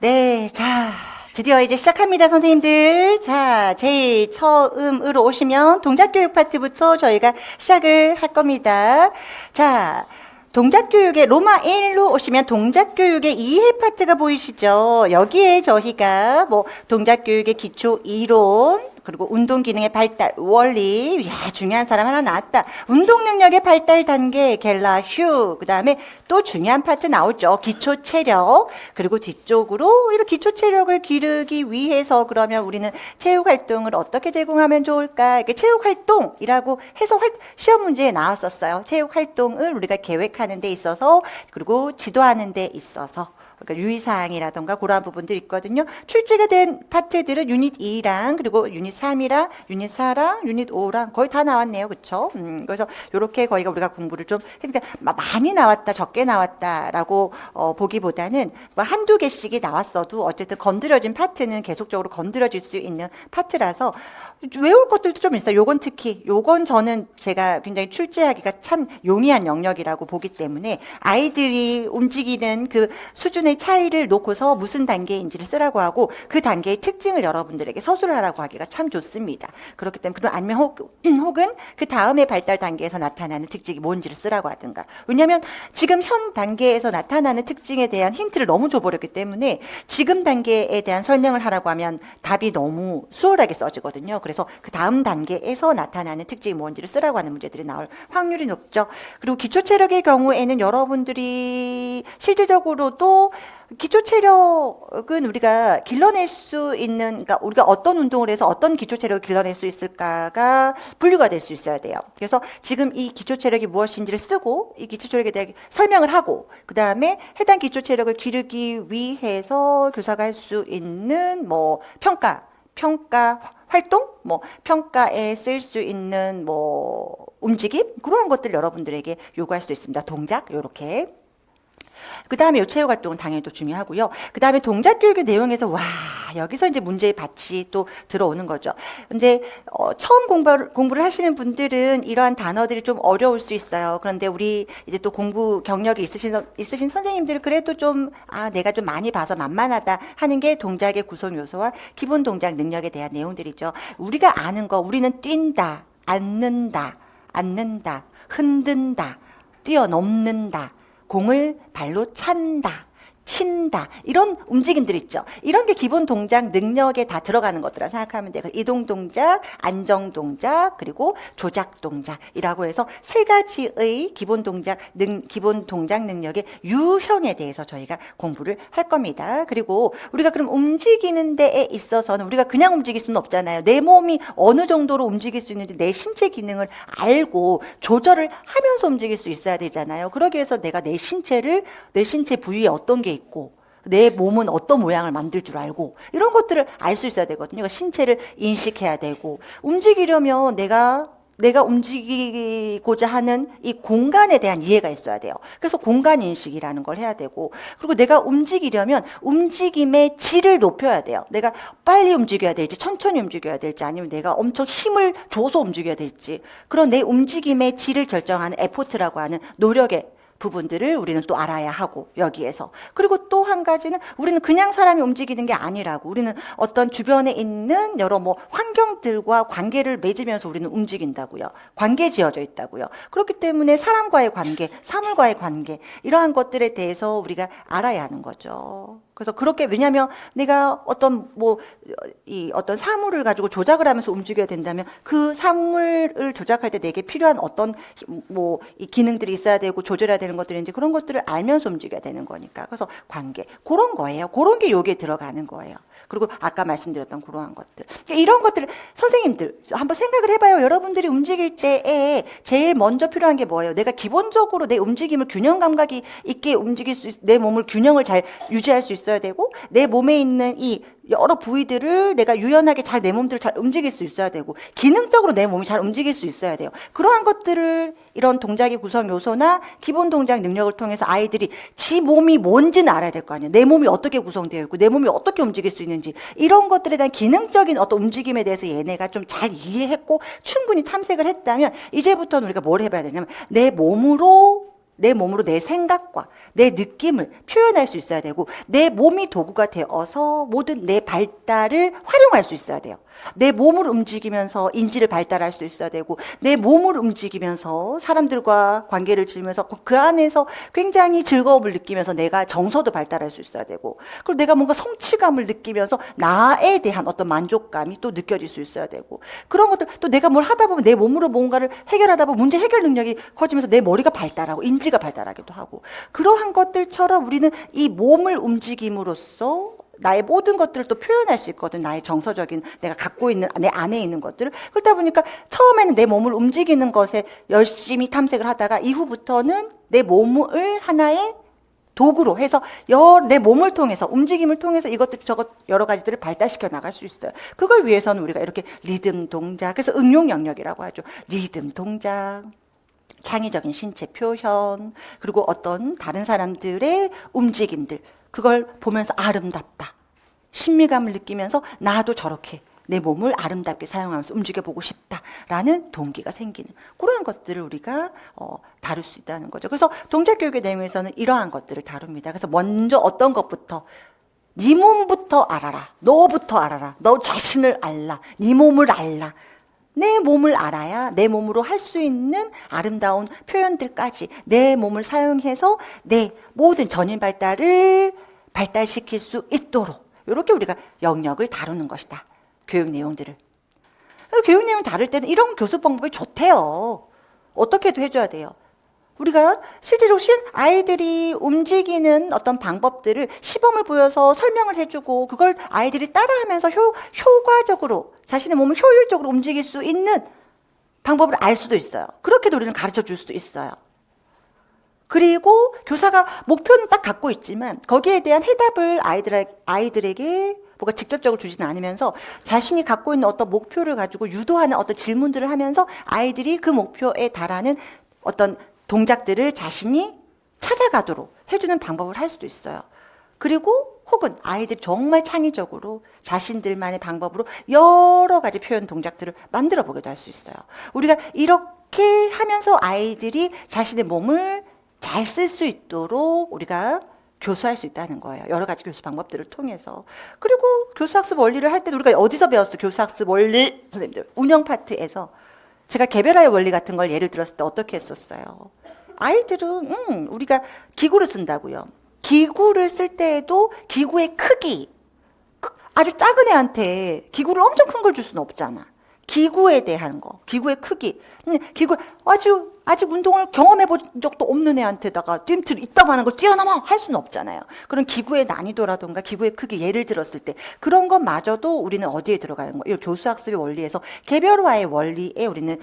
네, 자, 드디어 이제 시작합니다, 선생님들. 자, 제일 처음으로 오시면 동작교육 파트부터 저희가 시작을 할 겁니다. 자, 동작교육의 로마 1로 오시면 동작교육의 이해 파트가 보이시죠? 여기에 저희가 뭐 동작교육의 기초 이론, 그리고 운동기능의 발달, 원리, 야, 중요한 사람 하나 나왔다. 운동능력의 발달 단계, 겔라 휴. 그 다음에 또 중요한 파트 나오죠. 기초체력. 그리고 뒤쪽으로 이렇게 기초체력을 기르기 위해서 그러면 우리는 체육활동을 어떻게 제공하면 좋을까? 이렇게 체육활동이라고 해서 시험 문제에 나왔었어요. 체육활동을 우리가 계획하는 데 있어서, 그리고 지도하는 데 있어서. 그러니까 유의사항이라던가 그런 부분들이 있거든요. 출제가 된 파트들은 유닛 2랑 그리고 유닛 3이랑 유닛 4랑 유닛 5랑 거의 다 나왔네요. 그렇죠? 그래서 이렇게 거의가 우리가 공부를 좀 그러니까 많이 나왔다 적게 나왔다라고 보기보다는 뭐 한두 개씩이 나왔어도 어쨌든 건드려진 파트는 계속적으로 건드려질 수 있는 파트라서 외울 것들도 좀 있어요. 요건 특히 요건 저는 제가 굉장히 출제하기가 참 용이한 영역이라고 보기 때문에 아이들이 움직이는 그 수준의 차이를 놓고서 무슨 단계인지를 쓰라고 하고 그 단계의 특징을 여러분들에게 서술을 하라고 하기가 참 좋습니다. 그렇기 때문에 그럼 아니면 혹은 그 다음에 발달 단계에서 나타나는 특징이 뭔지를 쓰라고 하든가. 왜냐하면 지금 현 단계에서 나타나는 특징에 대한 힌트를 너무 줘버렸기 때문에 지금 단계에 대한 설명을 하라고 하면 답이 너무 수월하게 써지거든요. 그래서 그 다음 단계에서 나타나는 특징이 뭔지를 쓰라고 하는 문제들이 나올 확률이 높죠. 그리고 기초체력의 경우에는 여러분들이 실질적으로도 기초체력은 우리가 길러낼 수 있는, 그러니까 우리가 어떤 운동을 해서 어떤 기초체력을 길러낼 수 있을까가 분류가 될 수 있어야 돼요. 그래서 지금 이 기초체력이 무엇인지를 쓰고 이 기초체력에 대해 설명을 하고 그 다음에 해당 기초체력을 기르기 위해서 교사가 할 수 있는 뭐 평가 활동, 뭐 평가에 쓸 수 있는 뭐 움직임 그런 것들 여러분들에게 요구할 수도 있습니다. 동작 요렇게. 그 다음에 요 체육활동은 당연히 또 중요하고요. 그 다음에 동작교육의 내용에서 여기서 이제 문제의 밭이 또 들어오는 거죠. 이제 처음 공부를 하시는 분들은 이러한 단어들이 좀 어려울 수 있어요. 그런데 우리 이제 또 공부 경력이 있으신 선생님들은 그래도 좀 내가 좀 많이 봐서 만만하다 하는 게 동작의 구성 요소와 기본 동작 능력에 대한 내용들이죠. 우리가 아는 거, 우리는 뛴다, 앉는다, 흔든다, 뛰어넘는다. 공을 발로 찬다, 친다 이런 움직임들 있죠. 이런 게 기본 동작 능력에 다 들어가는 것들이라 생각하면 돼요. 이동 동작, 안정 동작, 그리고 조작 동작이라고 해서 세 가지의 기본 동작 능력의 유형에 대해서 저희가 공부를 할 겁니다. 그리고 우리가 그럼 움직이는 데에 있어서는 우리가 그냥 움직일 수는 없잖아요. 내 몸이 어느 정도로 움직일 수 있는지 내 신체 기능을 알고 조절을 하면서 움직일 수 있어야 되잖아요. 그러기 위해서 내가 내 신체 부위에 어떤 게 있고 내 몸은 어떤 모양을 만들 줄 알고 이런 것들을 알 수 있어야 되거든요. 그러니까 신체를 인식해야 되고 움직이려면 내가 움직이고자 하는 이 공간에 대한 이해가 있어야 돼요. 그래서 공간 인식이라는 걸 해야 되고 그리고 내가 움직이려면 움직임의 질을 높여야 돼요. 내가 빨리 움직여야 될지 천천히 움직여야 될지 아니면 내가 엄청 힘을 줘서 움직여야 될지 그런 내 움직임의 질을 결정하는 에포트라고 하는 노력의 부분들을 우리는 또 알아야 하고 여기에서 그리고 또 한 가지는 우리는 그냥 사람이 움직이는 게 아니라고 우리는 어떤 주변에 있는 여러 뭐 환경들과 관계를 맺으면서 우리는 움직인다고요. 관계 지어져 있다고요. 그렇기 때문에 사람과의 관계, 사물과의 관계 이러한 것들에 대해서 우리가 알아야 하는 거죠. 그래서 그렇게 왜냐하면 내가 어떤 사물을 가지고 조작을 하면서 움직여야 된다면 그 사물을 조작할 때 내게 필요한 어떤 이 기능들이 있어야 되고 조절해야 되는 것들인지 그런 것들을 알면서 움직여야 되는 거니까 그래서 관계 그런 거예요. 그런 게 여기에 들어가는 거예요. 그리고 아까 말씀드렸던 그러한 것들 그러니까 이런 것들을 선생님들 한번 생각을 해봐요. 여러분들이 움직일 때에 제일 먼저 필요한 게 뭐예요? 내가 기본적으로 내 움직임을 균형 감각이 있게 움직일 수 내 몸을 균형을 잘 유지할 수 있어야 되고 내 몸에 있는 이 여러 부위들을 내가 유연하게 잘 내 몸들을 잘 움직일 수 있어야 되고 기능적으로 내 몸이 잘 움직일 수 있어야 돼요. 그러한 것들을 이런 동작의 구성 요소나 기본 동작 능력을 통해서 아이들이 지 몸이 뭔지는 알아야 될 거 아니에요. 내 몸이 어떻게 구성되어 있고 내 몸이 어떻게 움직일 수 있는지 이런 것들에 대한 기능적인 어떤 움직임에 대해서 얘네가 좀 잘 이해했고 충분히 탐색을 했다면 이제부터는 우리가 뭘 해봐야 되냐면 내 몸으로 내 몸으로 내 생각과 내 느낌을 표현할 수 있어야 되고 내 몸이 도구가 되어서 모든 내 발달을 활용할 수 있어야 돼요. 내 몸을 움직이면서 인지를 발달할 수 있어야 되고 내 몸을 움직이면서 사람들과 관계를 지으면서 그 안에서 굉장히 즐거움을 느끼면서 내가 정서도 발달할 수 있어야 되고 그리고 내가 뭔가 성취감을 느끼면서 나에 대한 어떤 만족감이 또 느껴질 수 있어야 되고 그런 것들 또 내가 뭘 하다 보면 내 몸으로 뭔가를 해결하다 보면 문제 해결 능력이 커지면서 내 머리가 발달하고 인지가 발달하기도 하고 그러한 것들처럼 우리는 이 몸을 움직임으로써 나의 모든 것들을 또 표현할 수 있거든. 나의 정서적인 내가 갖고 있는 내 안에 있는 것들을. 그러다 보니까 처음에는 내 몸을 움직이는 것에 열심히 탐색을 하다가 이후부터는 내 몸을 하나의 도구로 해서 내 몸을 통해서 움직임을 통해서 이것들 저것 여러 가지들을 발달시켜 나갈 수 있어요. 그걸 위해서는 우리가 이렇게 리듬 동작 그래서 응용 영역이라고 하죠. 리듬 동작 창의적인 신체 표현 그리고 어떤 다른 사람들의 움직임들 그걸 보면서 아름답다. 신미감을 느끼면서 나도 저렇게 내 몸을 아름답게 사용하면서 움직여보고 싶다라는 동기가 생기는 그런 것들을 우리가 다룰 수 있다는 거죠. 그래서 동작교육의 내용에서는 이러한 것들을 다룹니다. 그래서 먼저 어떤 것부터 네 몸부터 알아라. 너부터 알아라. 너 자신을 알라. 네 몸을 알라. 내 몸을 알아야 내 몸으로 할 수 있는 아름다운 표현들까지 내 몸을 사용해서 내 모든 전인 발달을 발달시킬 수 있도록 이렇게 우리가 영역을 다루는 것이다. 교육 내용들을. 교육 내용 다룰 때는 이런 교수 방법이 좋대요. 어떻게도 해줘야 돼요. 우리가 실제로 아이들이 움직이는 어떤 방법들을 시범을 보여서 설명을 해주고 그걸 아이들이 따라하면서 효과적으로 자신의 몸을 효율적으로 움직일 수 있는 방법을 알 수도 있어요. 그렇게도 우리는 가르쳐 줄 수도 있어요. 그리고 교사가 목표는 딱 갖고 있지만 거기에 대한 해답을 아이들에게 뭔가 직접적으로 주지는 않으면서 자신이 갖고 있는 어떤 목표를 가지고 유도하는 어떤 질문들을 하면서 아이들이 그 목표에 달하는 어떤 동작들을 자신이 찾아가도록 해주는 방법을 할 수도 있어요. 그리고 혹은 아이들이 정말 창의적으로 자신들만의 방법으로 여러 가지 표현 동작들을 만들어 보기도 할 수 있어요. 우리가 이렇게 하면서 아이들이 자신의 몸을 잘 쓸 수 있도록 우리가 교수할 수 있다는 거예요. 여러 가지 교수 방법들을 통해서. 그리고 교수학습 원리를 할 때도 우리가 어디서 배웠어? 교수학습 원리 선생님들 운영 파트에서 제가 개별화의 원리 같은 걸 예를 들었을 때 어떻게 했었어요? 아이들은 우리가 기구를 쓴다고요. 기구를 쓸 때에도 기구의 크기 아주 작은 애한테 기구를 엄청 큰 걸 줄 수는 없잖아. 기구에 대한 거, 기구의 크기. 기구 아직 운동을 경험해 본 적도 없는 애한테다가 뛰임틀 있다고 걸 뛰어넘어 할 수는 없잖아요. 그런 기구의 난이도라든가 기구의 크기 예를 들었을 때 그런 것마저도 우리는 어디에 들어가는 거예요? 교수학습의 원리에서 개별화의 원리에 우리는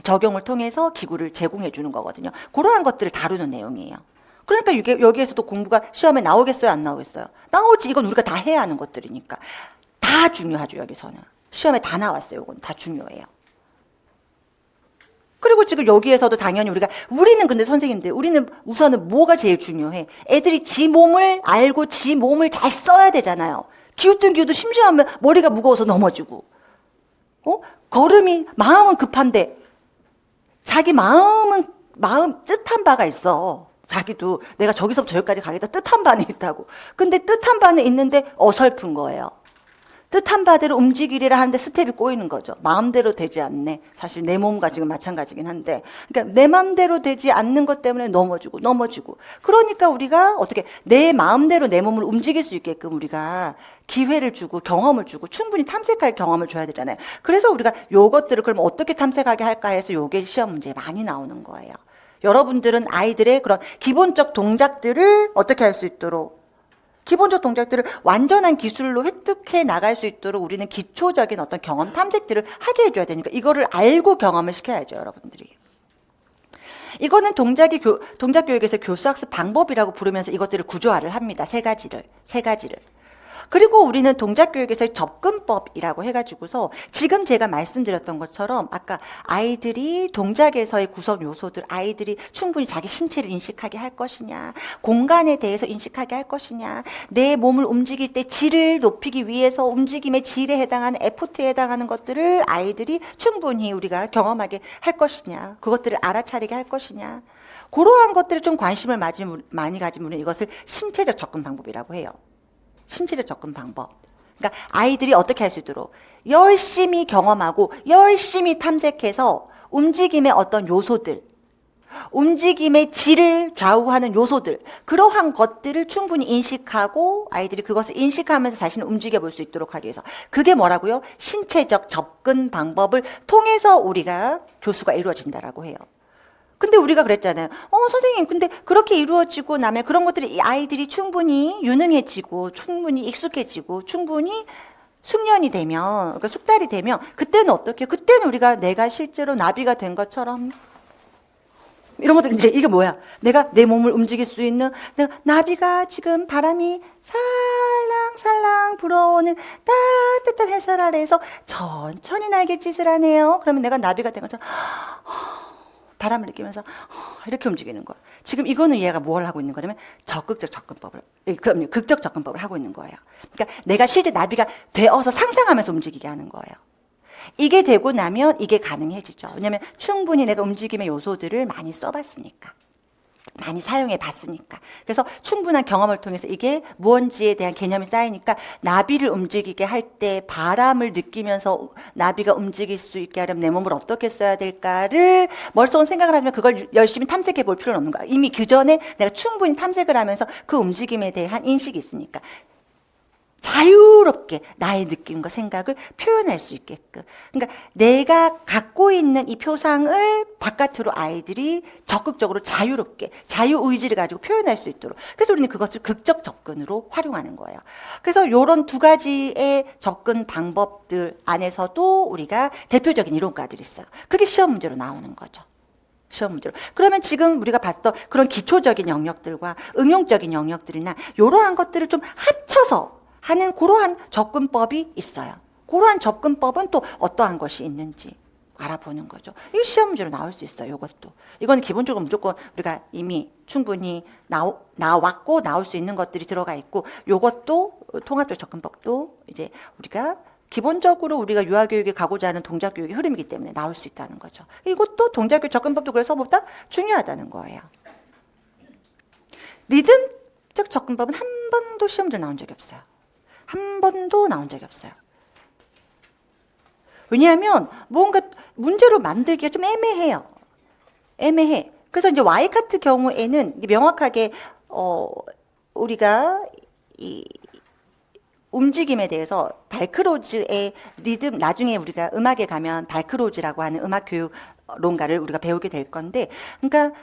적용을 통해서 기구를 제공해 주는 거거든요. 그러한 것들을 다루는 내용이에요. 그러니까 이게 여기에서도 공부가 시험에 나오겠어요? 안 나오겠어요? 나오지. 이건 우리가 다 해야 하는 것들이니까. 다 중요하죠, 여기서는. 시험에 다 나왔어요. 이건 다 중요해요. 그리고 지금 여기에서도 당연히 우리는 근데 선생님들, 우리는 우선은 뭐가 제일 중요해? 애들이 지 몸을 알고 지 몸을 잘 써야 되잖아요. 기우뚱기우도 심심하면 머리가 무거워서 넘어지고. 걸음이, 마음은 급한데, 자기 마음, 뜻한 바가 있어. 자기도 내가 저기서부터 저기까지 가겠다 뜻한 바는 있다고. 근데 뜻한 바는 있는데 어설픈 거예요. 뜻한 바대로 움직이리라 하는데 스텝이 꼬이는 거죠. 마음대로 되지 않네. 사실 내 몸과 지금 마찬가지긴 한데. 그러니까 내 마음대로 되지 않는 것 때문에 넘어지고. 그러니까 우리가 어떻게 내 마음대로 내 몸을 움직일 수 있게끔 우리가 기회를 주고 경험을 주고 충분히 탐색할 경험을 줘야 되잖아요. 그래서 우리가 요것들을 그럼 어떻게 탐색하게 할까 해서 요게 시험 문제에 많이 나오는 거예요. 여러분들은 아이들의 그런 기본적 동작들을 어떻게 할 수 있도록 기본적 동작들을 완전한 기술로 획득해 나갈 수 있도록 우리는 기초적인 어떤 경험 탐색들을 하게 해줘야 되니까 이거를 알고 경험을 시켜야죠, 여러분들이. 이거는 동작 교육에서 교수학습 방법이라고 부르면서 이것들을 구조화를 합니다. 세 가지를. 그리고 우리는 동작교육에서의 접근법이라고 해가지고서 지금 제가 말씀드렸던 것처럼 아까 아이들이 동작에서의 구성 요소들 아이들이 충분히 자기 신체를 인식하게 할 것이냐 공간에 대해서 인식하게 할 것이냐 내 몸을 움직일 때 질을 높이기 위해서 움직임의 질에 해당하는 에포트에 해당하는 것들을 아이들이 충분히 우리가 경험하게 할 것이냐 그것들을 알아차리게 할 것이냐 그러한 것들에 좀 관심을 많이 가지면 이것을 신체적 접근 방법이라고 해요. 신체적 접근 방법. 그러니까 아이들이 어떻게 할 수 있도록 열심히 경험하고 열심히 탐색해서 움직임의 어떤 요소들, 움직임의 질을 좌우하는 요소들, 그러한 것들을 충분히 인식하고 아이들이 그것을 인식하면서 자신을 움직여 볼 수 있도록 하기 위해서, 그게 뭐라고요? 신체적 접근 방법을 통해서 우리가 교수가 이루어진다라고 해요. 근데 우리가 그랬잖아요. 선생님, 근데 그렇게 이루어지고 나면 그런 것들이 아이들이 충분히 유능해지고 충분히 익숙해지고 충분히 숙련이 되면, 그러니까 숙달이 되면 그때는 어떻게? 그때는 우리가 내가 실제로 나비가 된 것처럼 이런 것들, 이제 이게 뭐야? 내가 내 몸을 움직일 수 있는, 내가 나비가 지금 바람이 살랑살랑 불어오는 따뜻한 햇살 아래에서 천천히 날갯짓을 하네요. 그러면 내가 나비가 된 것처럼 바람을 느끼면서 이렇게 움직이는 거야. 지금 이거는 얘가 뭘 하고 있는 거냐면 적극적 접근법을, 그럼요, 극적 접근법을 하고 있는 거예요. 그러니까 내가 실제 나비가 되어서 상상하면서 움직이게 하는 거예요. 이게 되고 나면 이게 가능해지죠. 왜냐하면 충분히 내가 움직임의 요소들을 많이 써봤으니까, 많이 사용해 봤으니까. 그래서 충분한 경험을 통해서 이게 무언지에 대한 개념이 쌓이니까 나비를 움직이게 할 때 바람을 느끼면서 나비가 움직일 수 있게 하려면 내 몸을 어떻게 써야 될까를 머릿속으로 생각을 하지만 그걸 열심히 탐색해 볼 필요는 없는 거야. 이미 그 전에 내가 충분히 탐색을 하면서 그 움직임에 대한 인식이 있으니까 자유롭게 나의 느낌과 생각을 표현할 수 있게끔. 그러니까 내가 갖고 있는 이 표상을 바깥으로 아이들이 적극적으로 자유롭게 자유의지를 가지고 표현할 수 있도록. 그래서 우리는 그것을 극적 접근으로 활용하는 거예요. 그래서 이런 두 가지의 접근 방법들 안에서도 우리가 대표적인 이론가들이 있어요. 그게 시험 문제로 나오는 거죠. 시험 문제로. 그러면 지금 우리가 봤던 그런 기초적인 영역들과 응용적인 영역들이나 이러한 것들을 좀 합쳐서 하는 그러한 접근법이 있어요. 그러한 접근법은 또 어떠한 것이 있는지 알아보는 거죠. 이 시험 문제로 나올 수 있어요. 이것도. 이건 기본적으로 무조건 우리가 이미 충분히 나왔고 나올 수 있는 것들이 들어가 있고, 이것도 통합적 접근법도 이제 우리가 기본적으로 우리가 유아교육에 가고자 하는 동작교육의 흐름이기 때문에 나올 수 있다는 거죠. 이것도 동작교육 접근법도 그래서 보다 중요하다는 거예요. 리듬적 접근법은 한 번도 시험 문제 나온 적이 없어요. 한 번도 나온 적이 없어요. 왜냐하면 뭔가 문제로 만들기가 좀 애매해요. 애매해. 그래서 이제 Y 같은 경우에는 명확하게 우리가 이 움직임에 대해서 달크로즈의 리듬, 나중에 우리가 음악에 가면 달크로즈라고 하는 음악 교육론가를 우리가 배우게 될 건데, 그러니까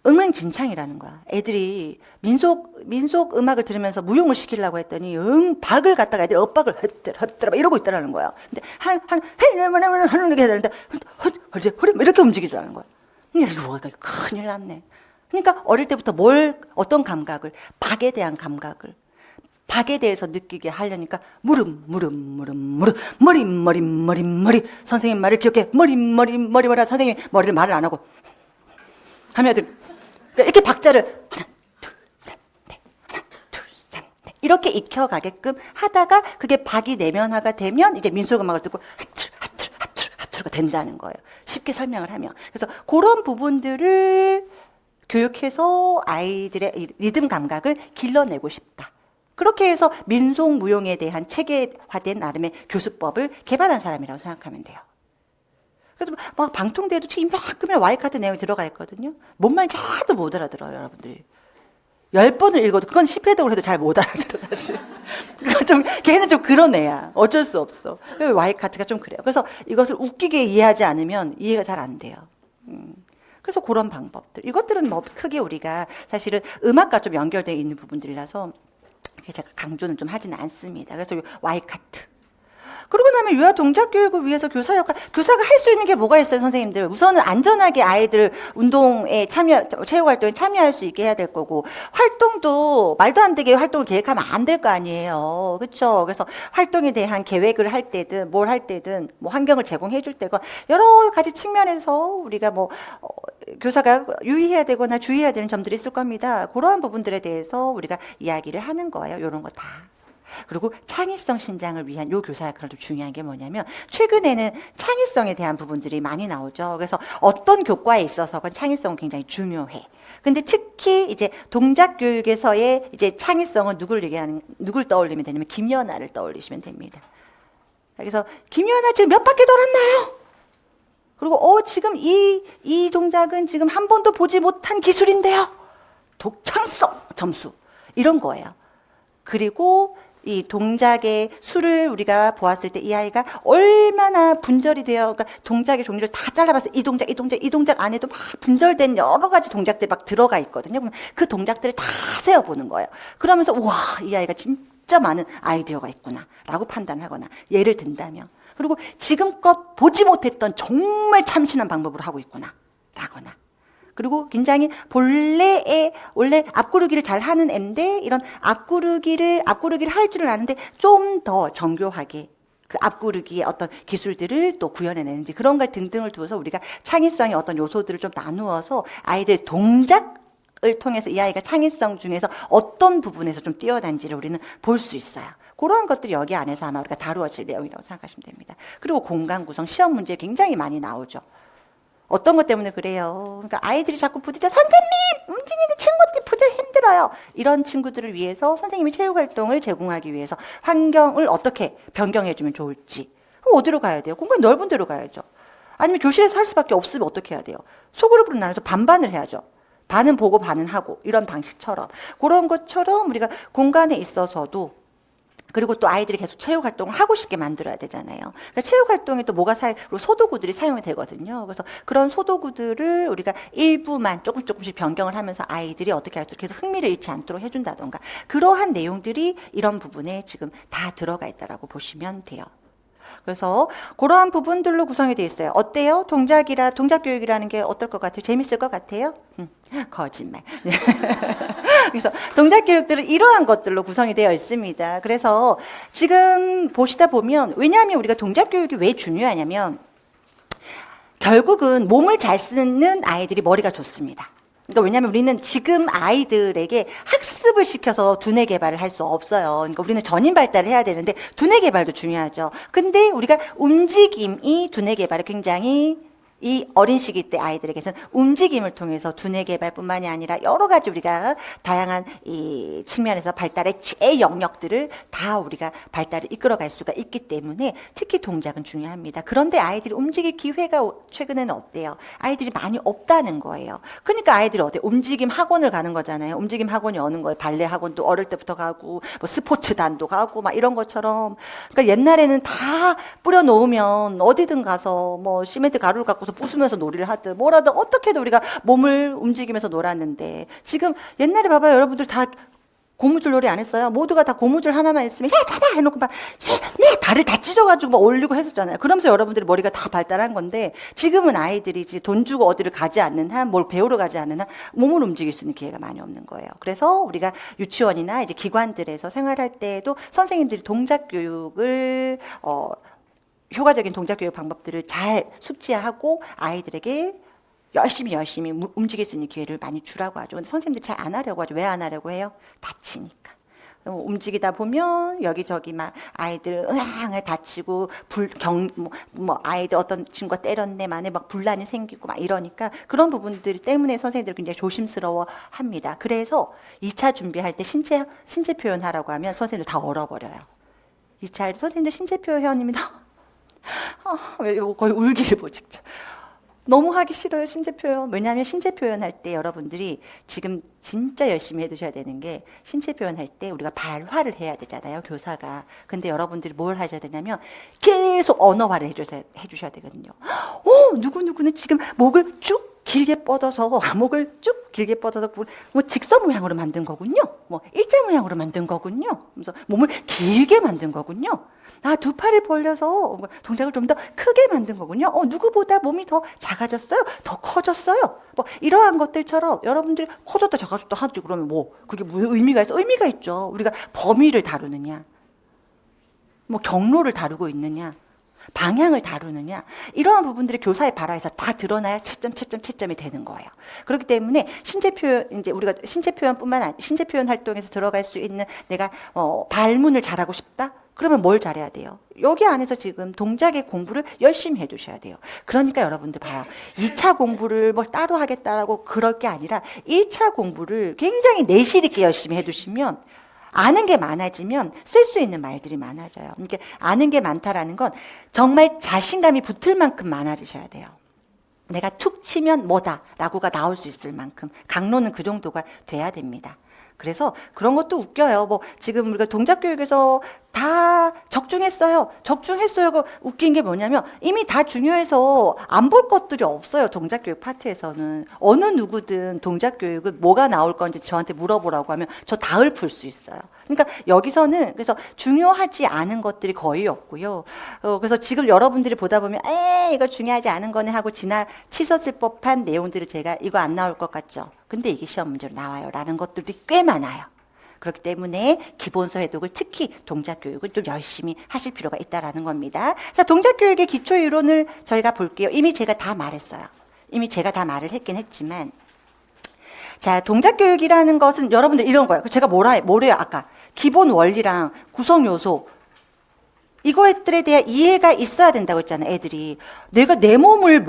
엉망진창이라는 거야. 애들이 민속 음악을 들으면서 무용을 시키려고 했더니 박을 갖다가 애들이 엇박을 헛들어 이러고 있다라는 거야. 근데 이렇게 해야 되는데 이렇게 움직이더라는 거야. 이거 큰일 났네. 그러니까 어릴 때부터 어떤 감각을, 박에 대한 감각을, 박에 대해서 느끼게 하려니까 무릎 머리 선생님 말을 기억해. 머리 선생님이 머리를 말을 안 하고 하면 애들 이렇게 박자를 하나 둘 셋 넷 이렇게 익혀가게끔 하다가 그게 박이 내면화가 되면 이제 민속음악을 듣고 하트가 된다는 거예요. 쉽게 설명을 하면. 그래서 그런 부분들을 교육해서 아이들의 리듬 감각을 길러내고 싶다. 그렇게 해서 민속무용에 대한 체계화된 나름의 교수법을 개발한 사람이라고 생각하면 돼요. 그래서 막 방통대도 지금 이만큼의 와이카트 내용이 들어가 있거든요. 뭔 말인지 하나도 못 알아들어요, 여러분들이. 10번을 읽어도 그건 10회독을 해도 잘 못 알아들어, 사실. 걔는 좀 그런 애야. 어쩔 수 없어. 와이카트가 좀 그래요. 그래서 이것을 웃기게 이해하지 않으면 이해가 잘 안 돼요. 그래서 그런 방법들. 이것들은 뭐 크게 우리가 사실은 음악과 좀 연결되어 있는 부분들이라서 제가 강조는 좀 하지는 않습니다. 그래서 와이카트. 그러고 나면 유아 동작 교육을 위해서 교사가 할 수 있는 게 뭐가 있어요, 선생님들? 우선은 안전하게 아이들 운동에 체육 활동에 참여할 수 있게 해야 될 거고, 활동도 말도 안 되게 활동을 계획하면 안 될 거 아니에요. 그렇죠? 그래서 활동에 대한 계획을 할 때든 뭘 할 때든 뭐 환경을 제공해 줄 때건 여러 가지 측면에서 우리가 뭐 교사가 유의해야 되거나 주의해야 되는 점들이 있을 겁니다. 그러한 부분들에 대해서 우리가 이야기를 하는 거예요. 이런 거 다. 그리고 창의성 신장을 위한 요 교사 역할도 중요한 게 뭐냐면, 최근에는 창의성에 대한 부분들이 많이 나오죠. 그래서 어떤 교과에 있어서건 창의성은 굉장히 중요해. 근데 특히 이제 동작 교육에서의 이제 창의성은 누굴 떠올리면 되냐면 김연아를 떠올리시면 됩니다. 그래서 김연아 지금 몇 바퀴 돌았나요? 그리고 지금 이 동작은 지금 한 번도 보지 못한 기술인데요. 독창성 점수 이런 거예요. 그리고 이 동작의 수를 우리가 보았을 때 이 아이가 얼마나 분절이 되어, 그러니까 동작의 종류를 다 잘라봤어요. 이 동작 안에도 막 분절된 여러 가지 동작들이 막 들어가 있거든요. 그럼 그 동작들을 다 세어보는 거예요. 그러면서 와, 이 아이가 진짜 많은 아이디어가 있구나 라고 판단하거나 예를 든다면, 그리고 지금껏 보지 못했던 정말 참신한 방법으로 하고 있구나 라거나, 그리고 굉장히 원래 앞구르기를 잘 하는 앤데 이런 앞구르기를 할 줄을 아는데 좀 더 정교하게 그 앞구르기의 어떤 기술들을 또 구현해내는지 그런 걸 등등을 두어서 우리가 창의성의 어떤 요소들을 좀 나누어서 아이들 동작을 통해서 이 아이가 창의성 중에서 어떤 부분에서 좀 뛰어난지를 우리는 볼 수 있어요. 그런 것들이 여기 안에서 아마 우리가 다루어질 내용이라고 생각하시면 됩니다. 그리고 공간 구성, 시험 문제 굉장히 많이 나오죠. 어떤 것 때문에 그래요? 그러니까 아이들이 자꾸 부딪혀, 선생님! 움직이는 친구들 힘들어요. 이런 친구들을 위해서 선생님이 체육활동을 제공하기 위해서 환경을 어떻게 변경해주면 좋을지. 그럼 어디로 가야 돼요? 공간이 넓은 데로 가야죠. 아니면 교실에서 할 수밖에 없으면 어떻게 해야 돼요? 소그룹으로 나눠서 반반을 해야죠. 반은 보고 반은 하고 이런 방식처럼, 그런 것처럼 우리가 공간에 있어서도, 그리고 또 아이들이 계속 체육 활동을 하고 싶게 만들어야 되잖아요. 그러니까 체육 활동에 또 소도구들이 사용이 되거든요. 그래서 그런 소도구들을 우리가 일부만 조금씩 변경을 하면서 아이들이 어떻게 할수 계속 흥미를 잃지 않도록 해준다던가, 그러한 내용들이 이런 부분에 지금 다 들어가 있다라고 보시면 돼요. 그래서 그러한 부분들로 구성이 되어 있어요. 어때요? 동작 교육이라는 게 어떨 것 같아요? 재밌을 것 같아요? 거짓말. 그래서 동작 교육들은 이러한 것들로 구성이 되어 있습니다. 그래서 지금 보시다 보면, 왜냐하면 우리가 동작 교육이 왜 중요하냐면 결국은 몸을 잘 쓰는 아이들이 머리가 좋습니다. 그러니까 왜냐하면 우리는 지금 아이들에게 학습을 시켜서 두뇌 개발을 할 수 없어요. 그러니까 우리는 전인 발달을 해야 되는데 두뇌 개발도 중요하죠. 근데 우리가 움직임이 두뇌 개발에 굉장히, 이 어린 시기 때 아이들에게서는 움직임을 통해서 두뇌 개발뿐만이 아니라 여러 가지 우리가 다양한 이 측면에서 발달의 제 영역들을 다 우리가 발달을 이끌어갈 수가 있기 때문에 특히 동작은 중요합니다. 그런데 아이들이 움직일 기회가 최근에는 어때요? 아이들이 많이 없다는 거예요. 그러니까 아이들이 어때요? 움직임 학원을 가는 거잖아요. 움직임 학원이 어느 거예요? 발레 학원도 어릴 때부터 가고, 뭐 스포츠단도 가고 막 이런 것처럼. 그러니까 옛날에는 다 뿌려놓으면 어디든 가서 뭐 시멘트 가루를 갖고 부수면서 놀이를 하든 뭐라든 어떻게든 우리가 몸을 움직이면서 놀았는데, 지금 옛날에 봐봐요. 여러분들 다 고무줄 놀이 안 했어요? 모두가 다 고무줄 하나만 있으면 야 잡아 해놓고 막 내 다리를 다 찢어가지고 막 올리고 했었잖아요. 그러면서 여러분들이 머리가 다 발달한 건데, 지금은 아이들이 이제 돈 주고 어디를 가지 않는 한, 뭘 배우러 가지 않는 한 몸을 움직일 수 있는 기회가 많이 없는 거예요. 그래서 우리가 유치원이나 이제 기관들에서 생활할 때에도 선생님들이 동작 교육을 효과적인 동작 교육 방법들을 잘 숙지하고 아이들에게 열심히 움직일 수 있는 기회를 많이 주라고 하죠. 근데 선생님들이 잘 안 하려고 하죠. 왜 안 하려고 해요? 다치니까. 움직이다 보면 여기저기 막 아이들 으앙 다치고 아이들 어떤 친구가 때렸네 만에 막 분란이 생기고 막 이러니까, 그런 부분들 때문에 선생님들이 굉장히 조심스러워 합니다. 그래서 2차 준비할 때 신체 표현하라고 하면 선생님들 다 얼어버려요. 2차 선생님들 신체 표현입니다. 거의 울기를 뭐 직접. 너무 하기 싫어요, 신체 표현. 왜냐하면 신체 표현할 때 여러분들이 지금 진짜 열심히 해두셔야 되는 게, 신체 표현할 때 우리가 발화를 해야 되잖아요, 교사가. 근데 여러분들이 뭘 하셔야 되냐면 계속 언어화를 해주셔야 되거든요. 누구는 지금 목을 쭉 길게 뻗어서 뭐 직선 모양으로 만든 거군요. 뭐 일자 모양으로 만든 거군요. 그래서 몸을 길게 만든 거군요. 두 팔을 벌려서 동작을 좀 더 크게 만든 거군요. 누구보다 몸이 더 작아졌어요? 더 커졌어요? 뭐 이러한 것들처럼 여러분들이 커졌다 작아졌다 하지, 그러면 뭐 그게 무슨 의미가 있어? 의미가 있죠. 우리가 범위를 다루느냐, 뭐 경로를 다루고 있느냐, 방향을 다루느냐, 이러한 부분들이 교사의 발화에서 다 드러나야 채점이 되는 거예요. 그렇기 때문에 신체 표현, 이제 우리가 신체 표현 활동에서 들어갈 수 있는, 내가 발문을 잘하고 싶다? 그러면 뭘 잘해야 돼요? 여기 안에서 지금 동작의 공부를 열심히 해두셔야 돼요. 그러니까 여러분들 봐요. 2차 공부를 뭐 따로 하겠다라고 그럴 게 아니라 1차 공부를 굉장히 내실 있게 열심히 해두시면 아는 게 많아지면 쓸 수 있는 말들이 많아져요. 그러니까 아는 게 많다라는 건 정말 자신감이 붙을 만큼 많아지셔야 돼요. 내가 툭 치면 뭐다라고가 나올 수 있을 만큼 강론은 그 정도가 돼야 됩니다. 그래서 그런 것도 웃겨요. 뭐 지금 우리가 동작교육에서 다 적중했어요. 그 웃긴 게 뭐냐면 이미 다 중요해서 안 볼 것들이 없어요. 동작교육 파트에서는. 어느 누구든 동작교육은 뭐가 나올 건지 저한테 물어보라고 하면 저 다 읊을 수 있어요. 그러니까 여기서는 그래서 중요하지 않은 것들이 거의 없고요. 그래서 지금 여러분들이 보다 보면 이거 중요하지 않은 거네 하고 지나치셨을 법한 내용들을 제가 이거 안 나올 것 같죠. 근데 이게 시험 문제로 나와요. 라는 것들이 꽤 많아요. 그렇기 때문에 기본서 해독을 특히 동작교육을 좀 열심히 하실 필요가 있다라는 겁니다. 자, 동작교육의 기초이론을 저희가 볼게요. 이미 제가 다 말했어요. 이미 제가 다 말을 했긴 했지만 자, 동작교육이라는 것은 여러분들 이런 거예요. 제가 뭐래요? 아까 기본 원리랑 구성 요소 이거들에 대한 이해가 있어야 된다고 했잖아요. 애들이 내가 내 몸을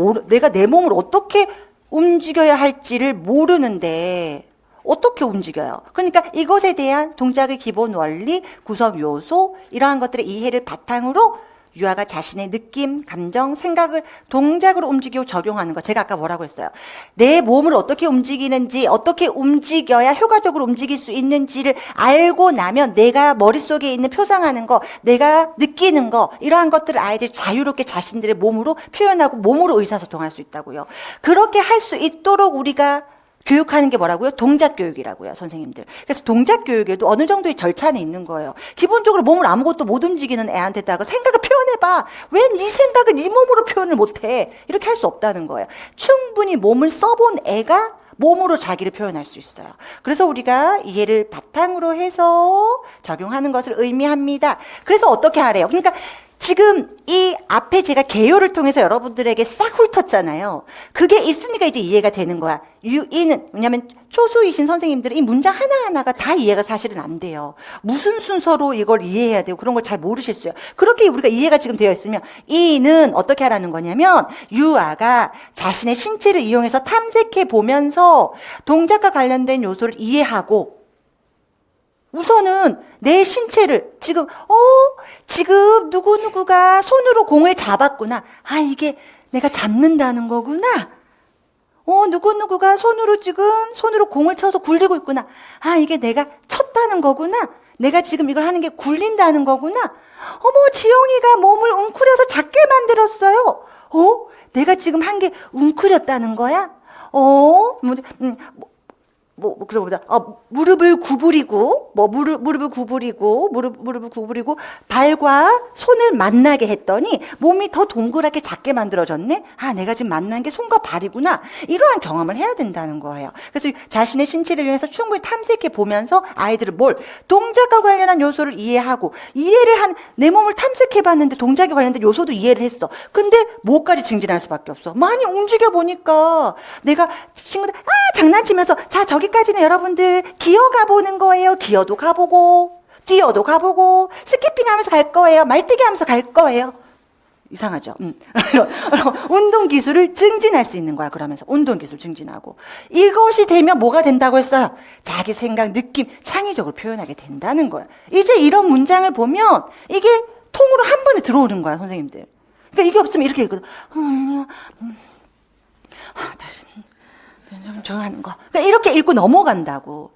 어떻게 움직여야 할지를 모르는데 어떻게 움직여요? 그러니까 이것에 대한 동작의 기본 원리, 구성 요소 이러한 것들의 이해를 바탕으로 유아가 자신의 느낌, 감정, 생각을 동작으로 움직이고 적용하는 거. 제가 아까 뭐라고 했어요? 내 몸을 어떻게 움직이는지, 어떻게 움직여야 효과적으로 움직일 수 있는지를 알고 나면 내가 머릿속에 있는 표상하는 거, 내가 느끼는 거, 이러한 것들을 아이들이 자유롭게 자신들의 몸으로 표현하고 몸으로 의사소통할 수 있다고요. 그렇게 할 수 있도록 우리가 교육하는 게 뭐라고요? 동작교육이라고요, 선생님들. 그래서 동작교육에도 어느 정도의 절차는 있는 거예요. 기본적으로 몸을 아무것도 못 움직이는 애한테다가 생각을 표현해봐. 왜 이 생각을 네 몸으로 표현을 못해? 이렇게 할 수 없다는 거예요. 충분히 몸을 써본 애가 몸으로 자기를 표현할 수 있어요. 그래서 우리가 이해를 바탕으로 해서 적용하는 것을 의미합니다. 그래서 어떻게 하래요? 그러니까 지금 이 앞에 제가 개요를 통해서 여러분들에게 싹 훑었잖아요. 그게 있으니까 이제 이해가 되는 거야. 유이는 왜냐하면 초수이신 선생님들은 이 문장 하나하나가 다 이해가 사실은 안 돼요. 무슨 순서로 이걸 이해해야 되고 그런 걸 잘 모르실 수요. 그렇게 우리가 이해가 지금 되어 있으면 이는 어떻게 하라는 거냐면 유아가 자신의 신체를 이용해서 탐색해 보면서 동작과 관련된 요소를 이해하고 우선은 내 신체를 지금 누구누구가 손으로 공을 잡았구나. 이게 내가 잡는다는 거구나. 누구누구가 손으로 공을 쳐서 굴리고 있구나. 이게 내가 쳤다는 거구나. 내가 지금 이걸 하는 게 굴린다는 거구나. 지영이가 몸을 웅크려서 작게 만들었어요. 내가 지금 한 게 웅크렸다는 거야? 그러고 보자. 무릎을 구부리고, 무릎을 구부리고, 발과 손을 만나게 했더니 몸이 더 동그랗게 작게 만들어졌네? 내가 지금 만난 게 손과 발이구나. 이러한 경험을 해야 된다는 거예요. 그래서 자신의 신체를 이용해서 충분히 탐색해 보면서 아이들은 동작과 관련한 요소를 이해하고, 내 몸을 탐색해 봤는데 동작에 관련된 요소도 이해를 했어. 근데 뭐까지 증진할 수밖에 없어. 많이 움직여 보니까 내가 친구들, 장난치면서, 자, 저기까지는 여러분들 기어가 보는 거예요. 기어도 가보고, 뛰어도 가보고, 스키핑 하면서 갈 거예요. 말뛰기 하면서 갈 거예요. 이상하죠? 운동 기술을 증진할 수 있는 거야. 그러면서 운동 기술 증진하고. 이것이 되면 뭐가 된다고 했어요? 자기 생각, 느낌, 창의적으로 표현하게 된다는 거야. 이제 이런 문장을 보면 이게 통으로 한 번에 들어오는 거야, 선생님들. 그러니까 이게 없으면 이렇게 읽거든. 다시. 정하는 거. 그러니까 이렇게 읽고 넘어간다고.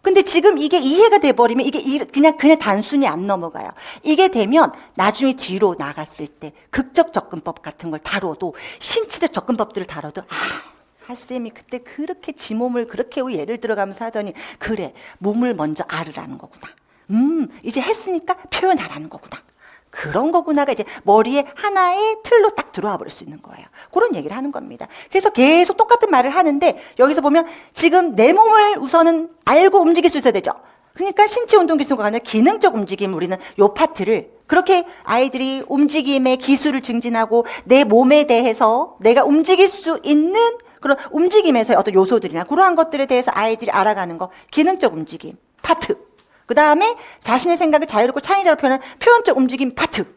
근데 지금 이게 이해가 돼버리면 이게 그냥 단순히 안 넘어가요. 이게 되면 나중에 뒤로 나갔을 때 극적 접근법 같은 걸 다뤄도 신체적 접근법들을 다뤄도 쌤이 그때 그렇게 지 몸을 그렇게 예를 들어가면서 하더니 그래 몸을 먼저 알으라는 거구나. 이제 했으니까 표현하라는 거구나. 그런 거구나가 이제 머리에 하나의 틀로 딱 들어와 버릴 수 있는 거예요. 그런 얘기를 하는 겁니다. 그래서 계속 똑같은 말을 하는데 여기서 보면 지금 내 몸을 우선은 알고 움직일 수 있어야 되죠. 그러니까 신체 운동 기술과 아니라 기능적 움직임 우리는 요 파트를 그렇게 아이들이 움직임의 기술을 증진하고 내 몸에 대해서 내가 움직일 수 있는 그런 움직임에서의 어떤 요소들이나 그러한 것들에 대해서 아이들이 알아가는 거 기능적 움직임 파트 그 다음에 자신의 생각을 자유롭고 창의적으로 표현한 표현적 움직임 파트.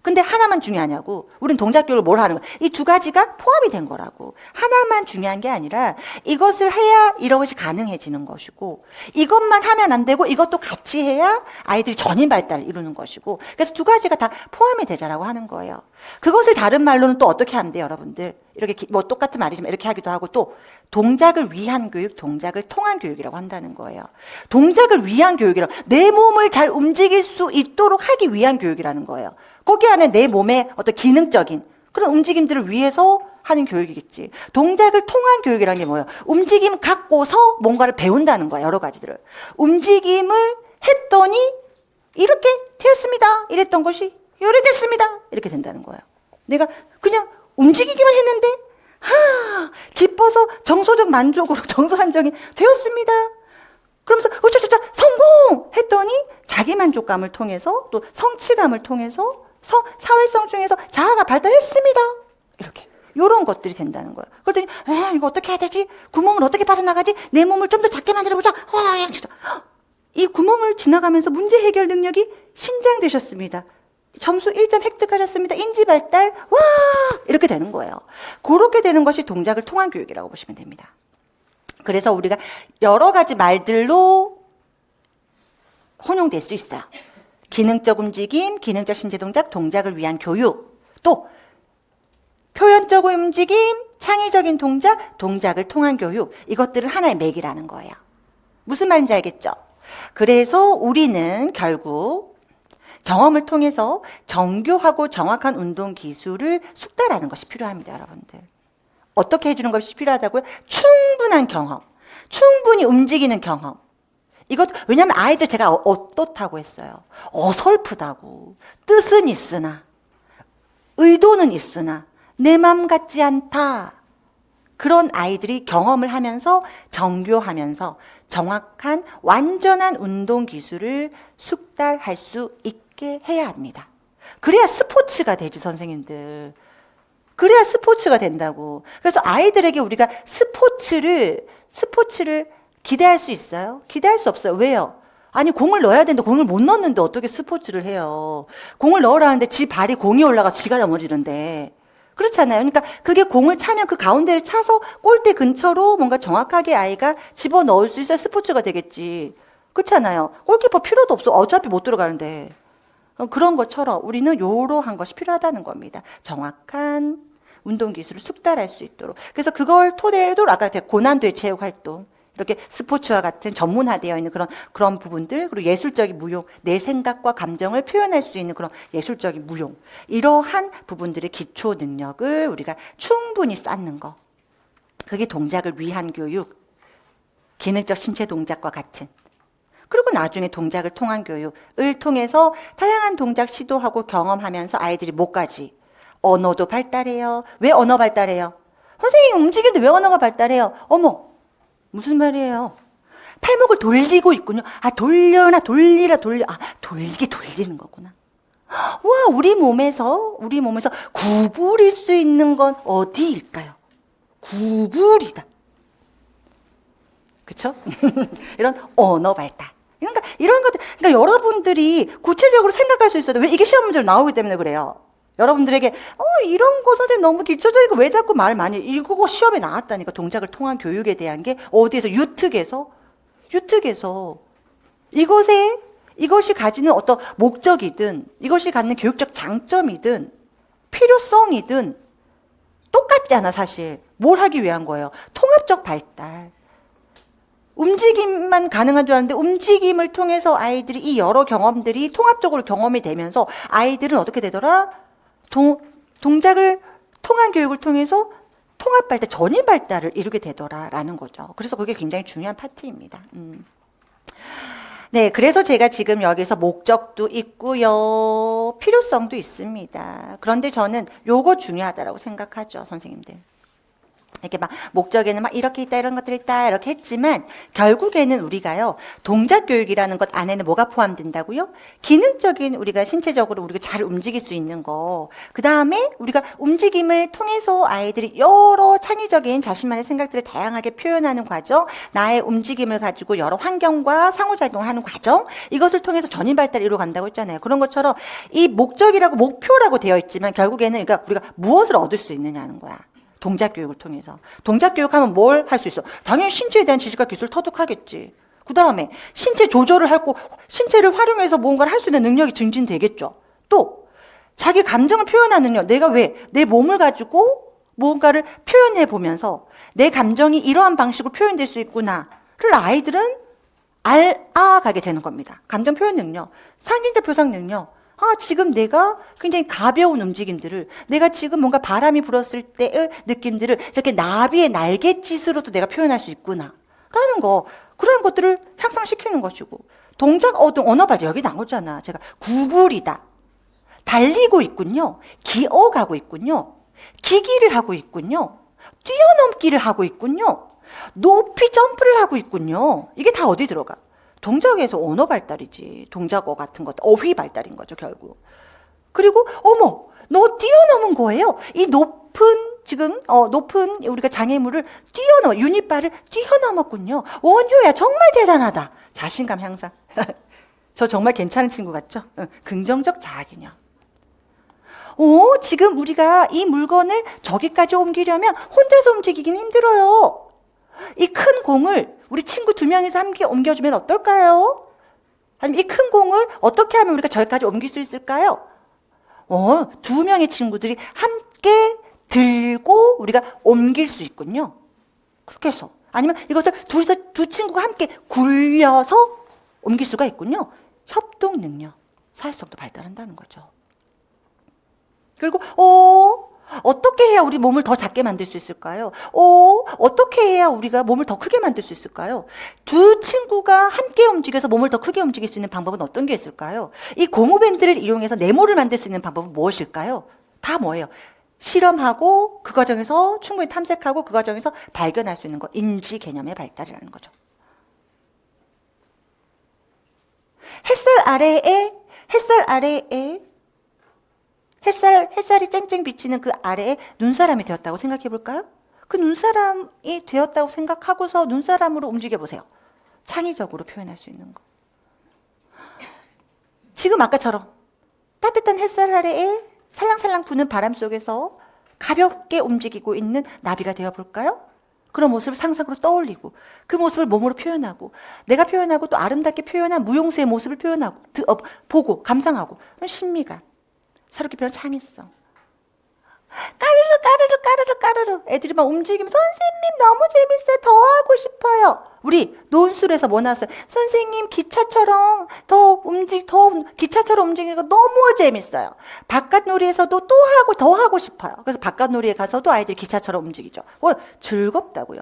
근데 하나만 중요하냐고. 우린 동작 교육을 뭘 하는 거야. 이 두 가지가 포함이 된 거라고. 하나만 중요한 게 아니라 이것을 해야 이것이 가능해지는 것이고, 이것만 하면 안 되고 이것도 같이 해야 아이들이 전인 발달을 이루는 것이고, 그래서 두 가지가 다 포함이 되자라고 하는 거예요. 그것을 다른 말로는 또 어떻게 하는데요, 여러분들? 이렇게 뭐 똑같은 말이지만 이렇게 하기도 하고, 또 동작을 위한 교육, 동작을 통한 교육이라고 한다는 거예요. 동작을 위한 교육이라고, 내 몸을 잘 움직일 수 있도록 하기 위한 교육이라는 거예요. 거기 안에 내 몸의 어떤 기능적인 그런 움직임들을 위해서 하는 교육이겠지. 동작을 통한 교육이라는 게 뭐예요? 움직임 갖고서 뭔가를 배운다는 거야, 여러 가지들을. 움직임을 했더니 이렇게 되었습니다. 이랬던 것이 이렇게 됐습니다. 이렇게 된다는 거예요. 내가 그냥 움직이기만 했는데 기뻐서 정서적 만족으로 정서 안정이 되었습니다. 그러면서 어쩌저쩌 성공! 했더니 자기 만족감을 통해서 또 성취감을 통해서 사회성 중에서 자아가 발달했습니다. 이렇게 요런 것들이 된다는 거예요. 그랬더니 이거 어떻게 해야 되지? 구멍을 어떻게 빠져나가지? 내 몸을 좀 더 작게 만들어보자. 이 구멍을 지나가면서 문제 해결 능력이 신장되셨습니다. 점수 1점 획득하셨습니다. 인지 발달, 와! 이렇게 되는 거예요. 그렇게 되는 것이 동작을 통한 교육이라고 보시면 됩니다. 그래서 우리가 여러 가지 말들로 혼용될 수 있어요. 기능적 움직임, 기능적 신체 동작, 동작을 위한 교육, 또 표현적 움직임, 창의적인 동작, 동작을 통한 교육, 이것들은 하나의 맥이라는 거예요. 무슨 말인지 알겠죠? 그래서 우리는 결국 경험을 통해서 정교하고 정확한 운동 기술을 숙달하는 것이 필요합니다, 여러분들. 어떻게 해주는 것이 필요하다고요? 충분한 경험, 충분히 움직이는 경험. 왜냐면 아이들 제가 어떻다고 했어요. 어설프다고. 뜻은 있으나, 의도는 있으나, 내 맘 같지 않다. 그런 아이들이 경험을 하면서 정교하면서 정확한 완전한 운동 기술을 숙달할 수 있게 해야 합니다. 그래야 스포츠가 되지, 선생님들. 그래야 스포츠가 된다고. 그래서 아이들에게 우리가 스포츠를 기대할 수 있어요? 기대할 수 없어요. 왜요? 아니, 공을 넣어야 되는데 공을 못 넣는데 어떻게 스포츠를 해요? 공을 넣으라는데 지 발이 공이 올라가 지가 넘어지는데. 그렇잖아요. 그러니까 그게 공을 차면 그 가운데를 차서 골대 근처로 뭔가 정확하게 아이가 집어넣을 수 있어야 스포츠가 되겠지. 그렇잖아요. 골키퍼 필요도 없어. 어차피 못 들어가는데. 그런 것처럼 우리는 이러한 것이 필요하다는 겁니다. 정확한 운동 기술을 숙달할 수 있도록. 그래서 그걸 토대로 아까 고난도의 체육 활동, 이렇게 스포츠와 같은 전문화되어 있는 그런 부분들, 그리고 예술적인 무용, 내 생각과 감정을 표현할 수 있는 그런 예술적인 무용, 이러한 부분들의 기초 능력을 우리가 충분히 쌓는 거. 그게 동작을 위한 교육, 기능적 신체 동작과 같은. 그리고 나중에 동작을 통한 교육을 통해서 다양한 동작 시도하고 경험하면서 아이들이 뭐까지? 언어도 발달해요. 왜 언어 발달해요? 선생님이 움직이는데 왜 언어가 발달해요? 어머, 무슨 말이에요? 팔목을 돌리고 있군요. 돌리라. 돌리는 거구나. 와, 우리 몸에서 구부릴 수 있는 건 어디일까요? 구부리다. 그쵸? 이런 언어 발달. 그러니까 이런 것들, 그러니까 여러분들이 구체적으로 생각할 수 있어도 왜 이게 시험 문제로 나오기 때문에 그래요. 여러분들에게 이런 거 선생님 너무 기초적이고 왜 자꾸 말 많이 이거 시험에 나왔다니까. 동작을 통한 교육에 대한 게 어디에서 유특에서 이것이 가지는 어떤 목적이든 이것이 갖는 교육적 장점이든 필요성이든 똑같지 않아. 사실 뭘 하기 위한 거예요? 통합적 발달. 움직임만 가능한 줄 알았는데 움직임을 통해서 아이들이 이 여러 경험들이 통합적으로 경험이 되면서 아이들은 어떻게 되더라? 동작을 통한 교육을 통해서 통합 발달, 전인 발달을 이루게 되더라라는 거죠. 그래서 그게 굉장히 중요한 파트입니다. 네, 그래서 제가 지금 여기서 목적도 있고요, 필요성도 있습니다. 그런데 저는 요거 중요하다라고 생각하죠, 선생님들. 이렇게 막 목적에는 막 이렇게 있다 이런 것들이 있다 이렇게 했지만 결국에는 우리가요 동작 교육이라는 것 안에는 뭐가 포함된다고요? 기능적인 우리가 신체적으로 우리가 잘 움직일 수 있는 거. 그 다음에 우리가 움직임을 통해서 아이들이 여러 창의적인 자신만의 생각들을 다양하게 표현하는 과정, 나의 움직임을 가지고 여러 환경과 상호작용을 하는 과정, 이것을 통해서 전인 발달을 이루어간다고 했잖아요. 그런 것처럼 이 목적이라고 목표라고 되어 있지만 결국에는 그러니까 우리가 무엇을 얻을 수 있느냐는 거야. 동작 교육을 통해서. 동작 교육하면 뭘 할 수 있어? 당연히 신체에 대한 지식과 기술 터득하겠지. 그 다음에 신체 조절을 하고 신체를 활용해서 뭔가를 할 수 있는 능력이 증진되겠죠. 또 자기 감정을 표현하는 능력. 내가 왜 내 몸을 가지고 뭔가를 표현해 보면서 내 감정이 이러한 방식으로 표현될 수 있구나를 아이들은 알아가게 되는 겁니다. 감정 표현 능력, 상징자 표상 능력. 지금 내가 굉장히 가벼운 움직임들을, 내가 지금 뭔가 바람이 불었을 때의 느낌들을 이렇게 나비의 날갯짓으로도 내가 표현할 수 있구나. 라는 거, 그런 것들을 향상시키는 것이고. 동작, 언어 발전, 여기 나오잖아. 제가 구부리다. 달리고 있군요. 기어가고 있군요. 기기를 하고 있군요. 뛰어넘기를 하고 있군요. 높이 점프를 하고 있군요. 이게 다 어디 들어가? 동작에서 언어 발달이지. 동작어 같은 것, 어휘 발달인 거죠, 결국. 그리고, 어머, 너 뛰어넘은 거예요. 이 높은, 지금, 높은 우리가 장애물을 유닛바를 뛰어넘었군요. 원효야, 정말 대단하다. 자신감 향상. 저 정말 괜찮은 친구 같죠? 긍정적 자아개념. 지금 우리가 이 물건을 저기까지 옮기려면 혼자서 움직이긴 힘들어요. 이 큰 공을 우리 친구 2명이서 함께 옮겨주면 어떨까요? 아니면 이 큰 공을 어떻게 하면 우리가 저기까지 옮길 수 있을까요? 2명의 친구들이 함께 들고 우리가 옮길 수 있군요. 그렇게 해서. 아니면 이것을 두 친구가 함께 굴려서 옮길 수가 있군요. 협동 능력, 사회성도 발달한다는 거죠. 그리고 어떻게 해야 우리 몸을 더 작게 만들 수 있을까요? 어떻게 해야 우리가 몸을 더 크게 만들 수 있을까요? 두 친구가 함께 움직여서 몸을 더 크게 움직일 수 있는 방법은 어떤 게 있을까요? 이 고무밴드를 이용해서 네모를 만들 수 있는 방법은 무엇일까요? 다 뭐예요? 실험하고 그 과정에서 충분히 탐색하고 그 과정에서 발견할 수 있는 거, 인지 개념의 발달이라는 거죠. 햇살 아래에 햇살이 쨍쨍 비치는 그 아래에 눈사람이 되었다고 생각해 볼까요? 그 눈사람이 되었다고 생각하고서 눈사람으로 움직여 보세요. 창의적으로 표현할 수 있는 거. 지금 아까처럼 따뜻한 햇살 아래에 살랑살랑 부는 바람 속에서 가볍게 움직이고 있는 나비가 되어 볼까요? 그런 모습을 상상으로 떠올리고 그 모습을 몸으로 표현하고 내가 표현하고 또 아름답게 표현한 무용수의 모습을 표현하고 보고 감상하고 신미가 새롭게 배운 창의성. 까르르 애들이 막 움직이면 선생님 너무 재밌어요. 더 하고 싶어요. 우리 논술에서 뭐 나왔어요? 선생님 기차처럼 기차처럼 움직이는 거 너무 재밌어요. 바깥놀이에서도 더 하고 싶어요. 그래서 바깥놀이에 가서도 아이들이 기차처럼 움직이죠. 즐겁다고요.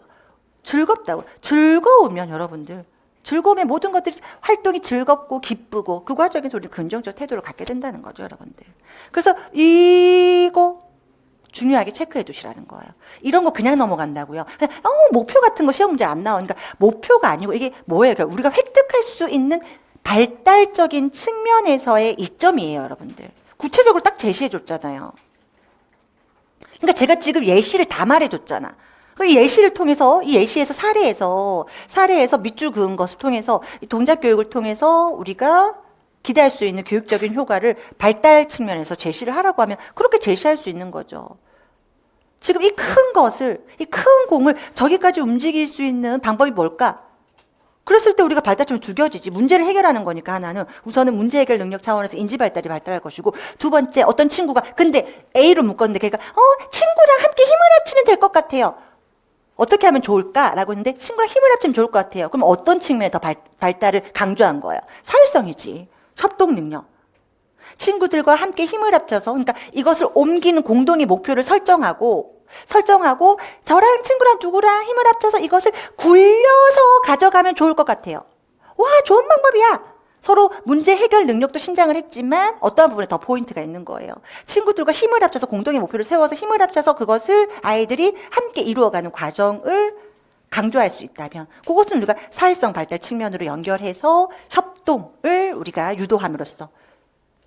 즐거우면 여러분들 즐거우면 모든 것들이 활동이 즐겁고 기쁘고 그 과정에서 우리 긍정적 태도를 갖게 된다는 거죠, 여러분들. 그래서 이거 중요하게 체크해 두시라는 거예요. 이런 거 그냥 넘어간다고요. 목표 같은 거 시험 문제 안 나오니까 목표가 아니고 이게 뭐예요? 그러니까 우리가 획득할 수 있는 발달적인 측면에서의 이점이에요, 여러분들. 구체적으로 딱 제시해 줬잖아요. 그러니까 제가 지금 예시를 다 말해 줬잖아. 이 예시를 통해서, 이 예시에서 사례에서 밑줄 그은 것을 통해서, 동작 교육을 통해서 우리가 기대할 수 있는 교육적인 효과를 발달 측면에서 제시를 하라고 하면 그렇게 제시할 수 있는 거죠. 지금 이 큰 공을 저기까지 움직일 수 있는 방법이 뭘까? 그랬을 때 우리가 발달점이 두 가지지. 문제를 해결하는 거니까 하나는 우선은 문제 해결 능력 차원에서 인지 발달이 발달할 것이고 두 번째 어떤 친구가 근데 A로 묶었는데 걔가 친구랑 함께 힘을 합치면 될 것 같아요. 어떻게 하면 좋을까라고 했는데 친구랑 힘을 합치면 좋을 것 같아요. 그럼 어떤 측면에 더 발달을 강조한 거예요? 사회성이지. 협동 능력. 친구들과 함께 힘을 합쳐서 그러니까 이것을 옮기는 공동의 목표를 설정하고 저랑 친구랑 누구랑 힘을 합쳐서 이것을 굴려서 가져가면 좋을 것 같아요. 와, 좋은 방법이야. 서로 문제 해결 능력도 신장을 했지만 어떠한 부분에 더 포인트가 있는 거예요. 친구들과 힘을 합쳐서 공동의 목표를 세워서 힘을 합쳐서 그것을 아이들이 함께 이루어가는 과정을 강조할 수 있다면 그것은 우리가 사회성 발달 측면으로 연결해서 협동을 우리가 유도함으로써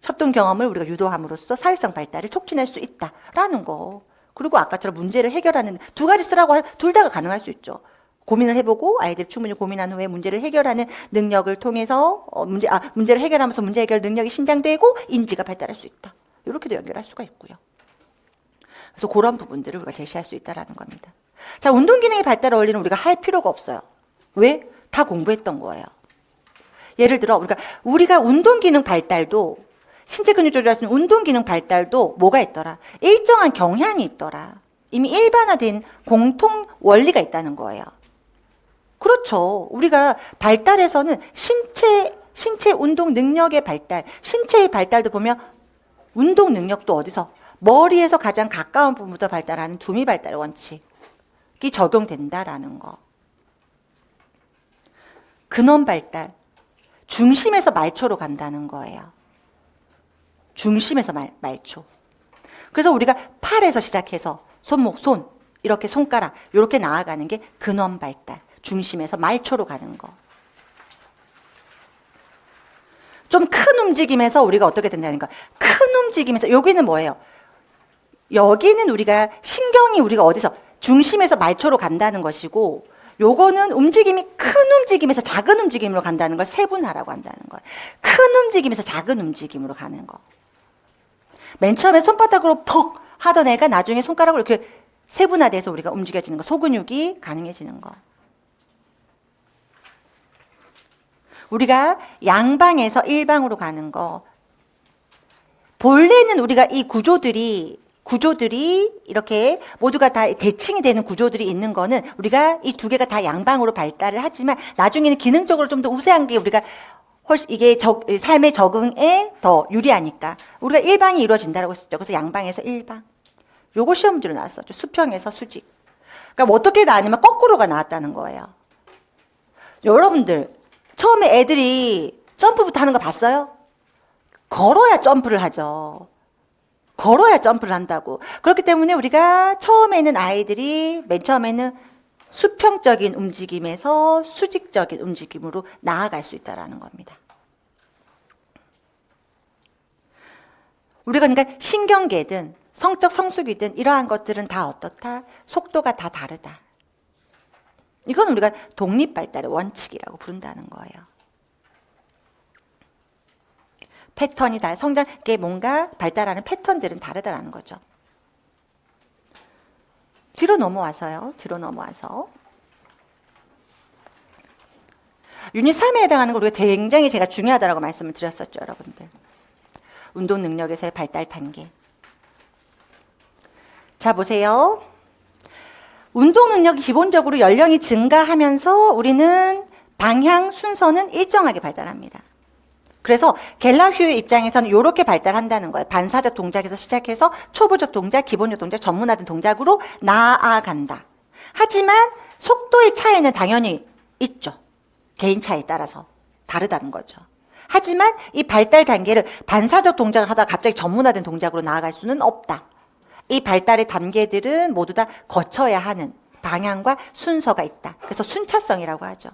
협동 경험을 우리가 유도함으로써 사회성 발달을 촉진할 수 있다라는 거. 그리고 아까처럼 문제를 해결하는 두 가지 쓰라고 둘 다가 가능할 수 있죠. 고민을 해보고 아이들이 충분히 고민한 후에 문제를 해결하는 능력을 통해서 문제를 해결하면서 문제 해결 능력이 신장되고 인지가 발달할 수 있다. 이렇게도 연결할 수가 있고요. 그래서 그런 부분들을 우리가 제시할 수 있다라는 겁니다. 자, 운동 기능의 발달 원리는 우리가 할 필요가 없어요. 왜? 다 공부했던 거예요. 예를 들어 우리가 운동 기능 발달도 신체 근육 조절할 수 있는 운동 기능 발달도 뭐가 있더라? 일정한 경향이 있더라. 이미 일반화된 공통 원리가 있다는 거예요. 그렇죠. 우리가 발달에서는 신체 운동 능력의 발달, 신체의 발달도 보면 운동 능력도 어디서? 머리에서 가장 가까운 부분부터 발달하는 두미 발달 원칙이 적용된다라는 거. 근원 발달, 중심에서 말초로 간다는 거예요. 중심에서 말초. 그래서 우리가 팔에서 시작해서 손목, 손, 이렇게 손가락, 이렇게 나아가는 게 근원 발달. 중심에서 말초로 가는 거. 좀 큰 움직임에서 우리가 어떻게 된다는 거. 큰 움직임에서 여기는 뭐예요? 여기는 우리가 신경이 우리가 어디서 중심에서 말초로 간다는 것이고 요거는 움직임이 큰 움직임에서 작은 움직임으로 간다는 걸 세분화라고 한다는 거예요. 큰 움직임에서 작은 움직임으로 가는 거. 맨 처음에 손바닥으로 퍽 하던 애가 나중에 손가락으로 이렇게 세분화돼서 우리가 움직여지는 거. 소근육이 가능해지는 거. 우리가 양방에서 일방으로 가는 거. 본래는 우리가 이 구조들이 이렇게 모두가 다 대칭이 되는 구조들이 있는 거는 우리가 이 두 개가 다 양방으로 발달을 하지만 나중에는 기능적으로 좀 더 우세한 게 우리가 훨씬 이게 삶의 적응에 더 유리하니까 우리가 일방이 이루어진다고 했었죠. 그래서 양방에서 일방. 요거 시험 문제로 나왔었죠. 수평에서 수직. 그러니까 뭐 어떻게 나왔냐면 거꾸로가 나왔다는 거예요. 여러분들 처음에 애들이 점프부터 하는 거 봤어요? 걸어야 점프를 하죠. 걸어야 점프를 한다고. 그렇기 때문에 우리가 처음에는 아이들이 맨 처음에는 수평적인 움직임에서 수직적인 움직임으로 나아갈 수 있다는 겁니다. 우리가 그러니까 신경계든 성적 성숙이든 이러한 것들은 다 어떻다? 속도가 다 다르다. 이건 우리가 독립발달의 원칙이라고 부른다는 거예요. 패턴이 성장계 뭔가 발달하는 패턴들은 다르다라는 거죠. 뒤로 넘어와서 유닛 3에 해당하는 걸 우리가 굉장히 제가 중요하다고 말씀을 드렸었죠, 여러분들. 운동 능력에서의 발달 단계. 자, 보세요. 운동 능력이 기본적으로 연령이 증가하면서 우리는 방향 순서는 일정하게 발달합니다. 그래서 갤라휴의 입장에서는 이렇게 발달한다는 거예요. 반사적 동작에서 시작해서 초보적 동작, 기본적 동작, 전문화된 동작으로 나아간다. 하지만 속도의 차이는 당연히 있죠. 개인 차이에 따라서 다르다는 거죠. 하지만 이 발달 단계를 반사적 동작을 하다가 갑자기 전문화된 동작으로 나아갈 수는 없다. 이 발달의 단계들은 모두 다 거쳐야 하는 방향과 순서가 있다. 그래서 순차성이라고 하죠.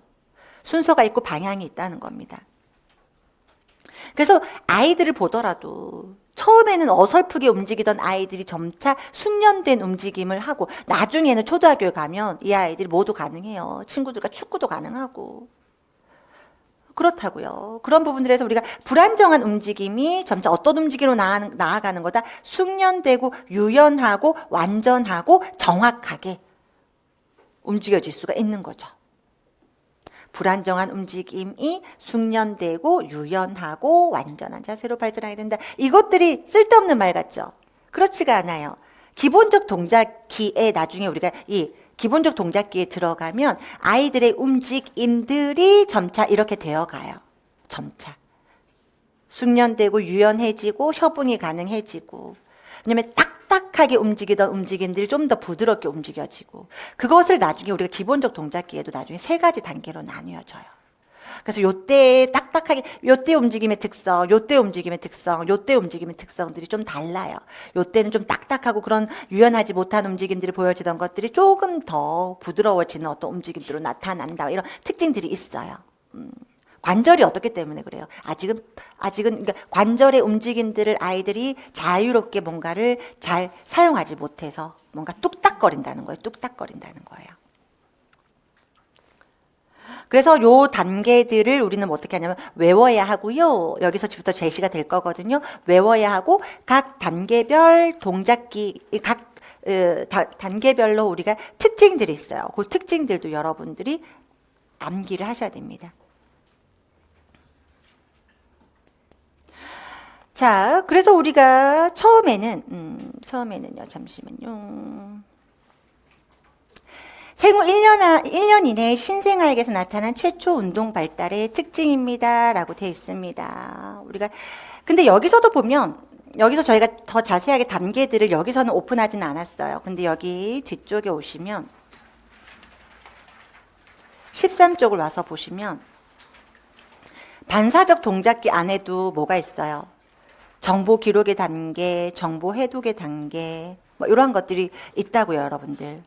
순서가 있고 방향이 있다는 겁니다. 그래서 아이들을 보더라도 처음에는 어설프게 움직이던 아이들이 점차 숙련된 움직임을 하고 나중에는 초등학교에 가면 이 아이들이 모두 가능해요. 친구들과 축구도 가능하고. 그렇다고요. 그런 부분들에서 우리가 불안정한 움직임이 점차 어떤 움직임으로 나아가는 거다? 숙련되고 유연하고 완전하고 정확하게 움직여질 수가 있는 거죠. 불안정한 움직임이 숙련되고 유연하고 완전한 자세로 발전하게 된다. 이것들이 쓸데없는 말 같죠? 그렇지가 않아요. 기본적 동작기에 나중에 우리가 이 기본적 동작기에 들어가면 아이들의 움직임들이 점차 이렇게 되어가요. 점차. 숙련되고 유연해지고 협응이 가능해지고 왜냐하면 딱딱하게 움직이던 움직임들이 좀 더 부드럽게 움직여지고 그것을 나중에 우리가 기본적 동작기에도 나중에 3가지 단계로 나뉘어져요. 그래서 요때 딱 딱딱하게 요때 움직임의 특성, 요때 움직임의 특성, 요때 움직임의 특성들이 좀 달라요. 요때는 좀 딱딱하고 그런 유연하지 못한 움직임들이 보여지던 것들이 조금 더 부드러워지는 어떤 움직임들로 나타난다. 이런 특징들이 있어요. 관절이 어떻기 때문에 그래요. 아직은 그러니까 관절의 움직임들을 아이들이 자유롭게 뭔가를 잘 사용하지 못해서 뭔가 뚝딱거린다는 거예요. 뚝딱거린다는 거예요. 그래서 요 단계들을 우리는 어떻게 하냐면 외워야 하고요. 여기서부터 제시가 될 거거든요. 외워야 하고 각 단계별 동작기, 단계별로 우리가 특징들이 있어요. 그 특징들도 여러분들이 암기를 하셔야 됩니다. 자, 그래서 우리가 처음에는요, 잠시만요. 생후 1년 이내에 신생아에게서 나타난 최초 운동 발달의 특징입니다. 라고 되어 있습니다. 근데 여기서도 보면, 여기서 저희가 더 자세하게 단계들을 여기서는 오픈하지는 않았어요. 근데 여기 뒤쪽에 오시면, 13쪽을 와서 보시면, 반사적 동작기 안에도 뭐가 있어요? 정보 기록의 단계, 정보 해독의 단계, 뭐 이런 것들이 있다고요, 여러분들.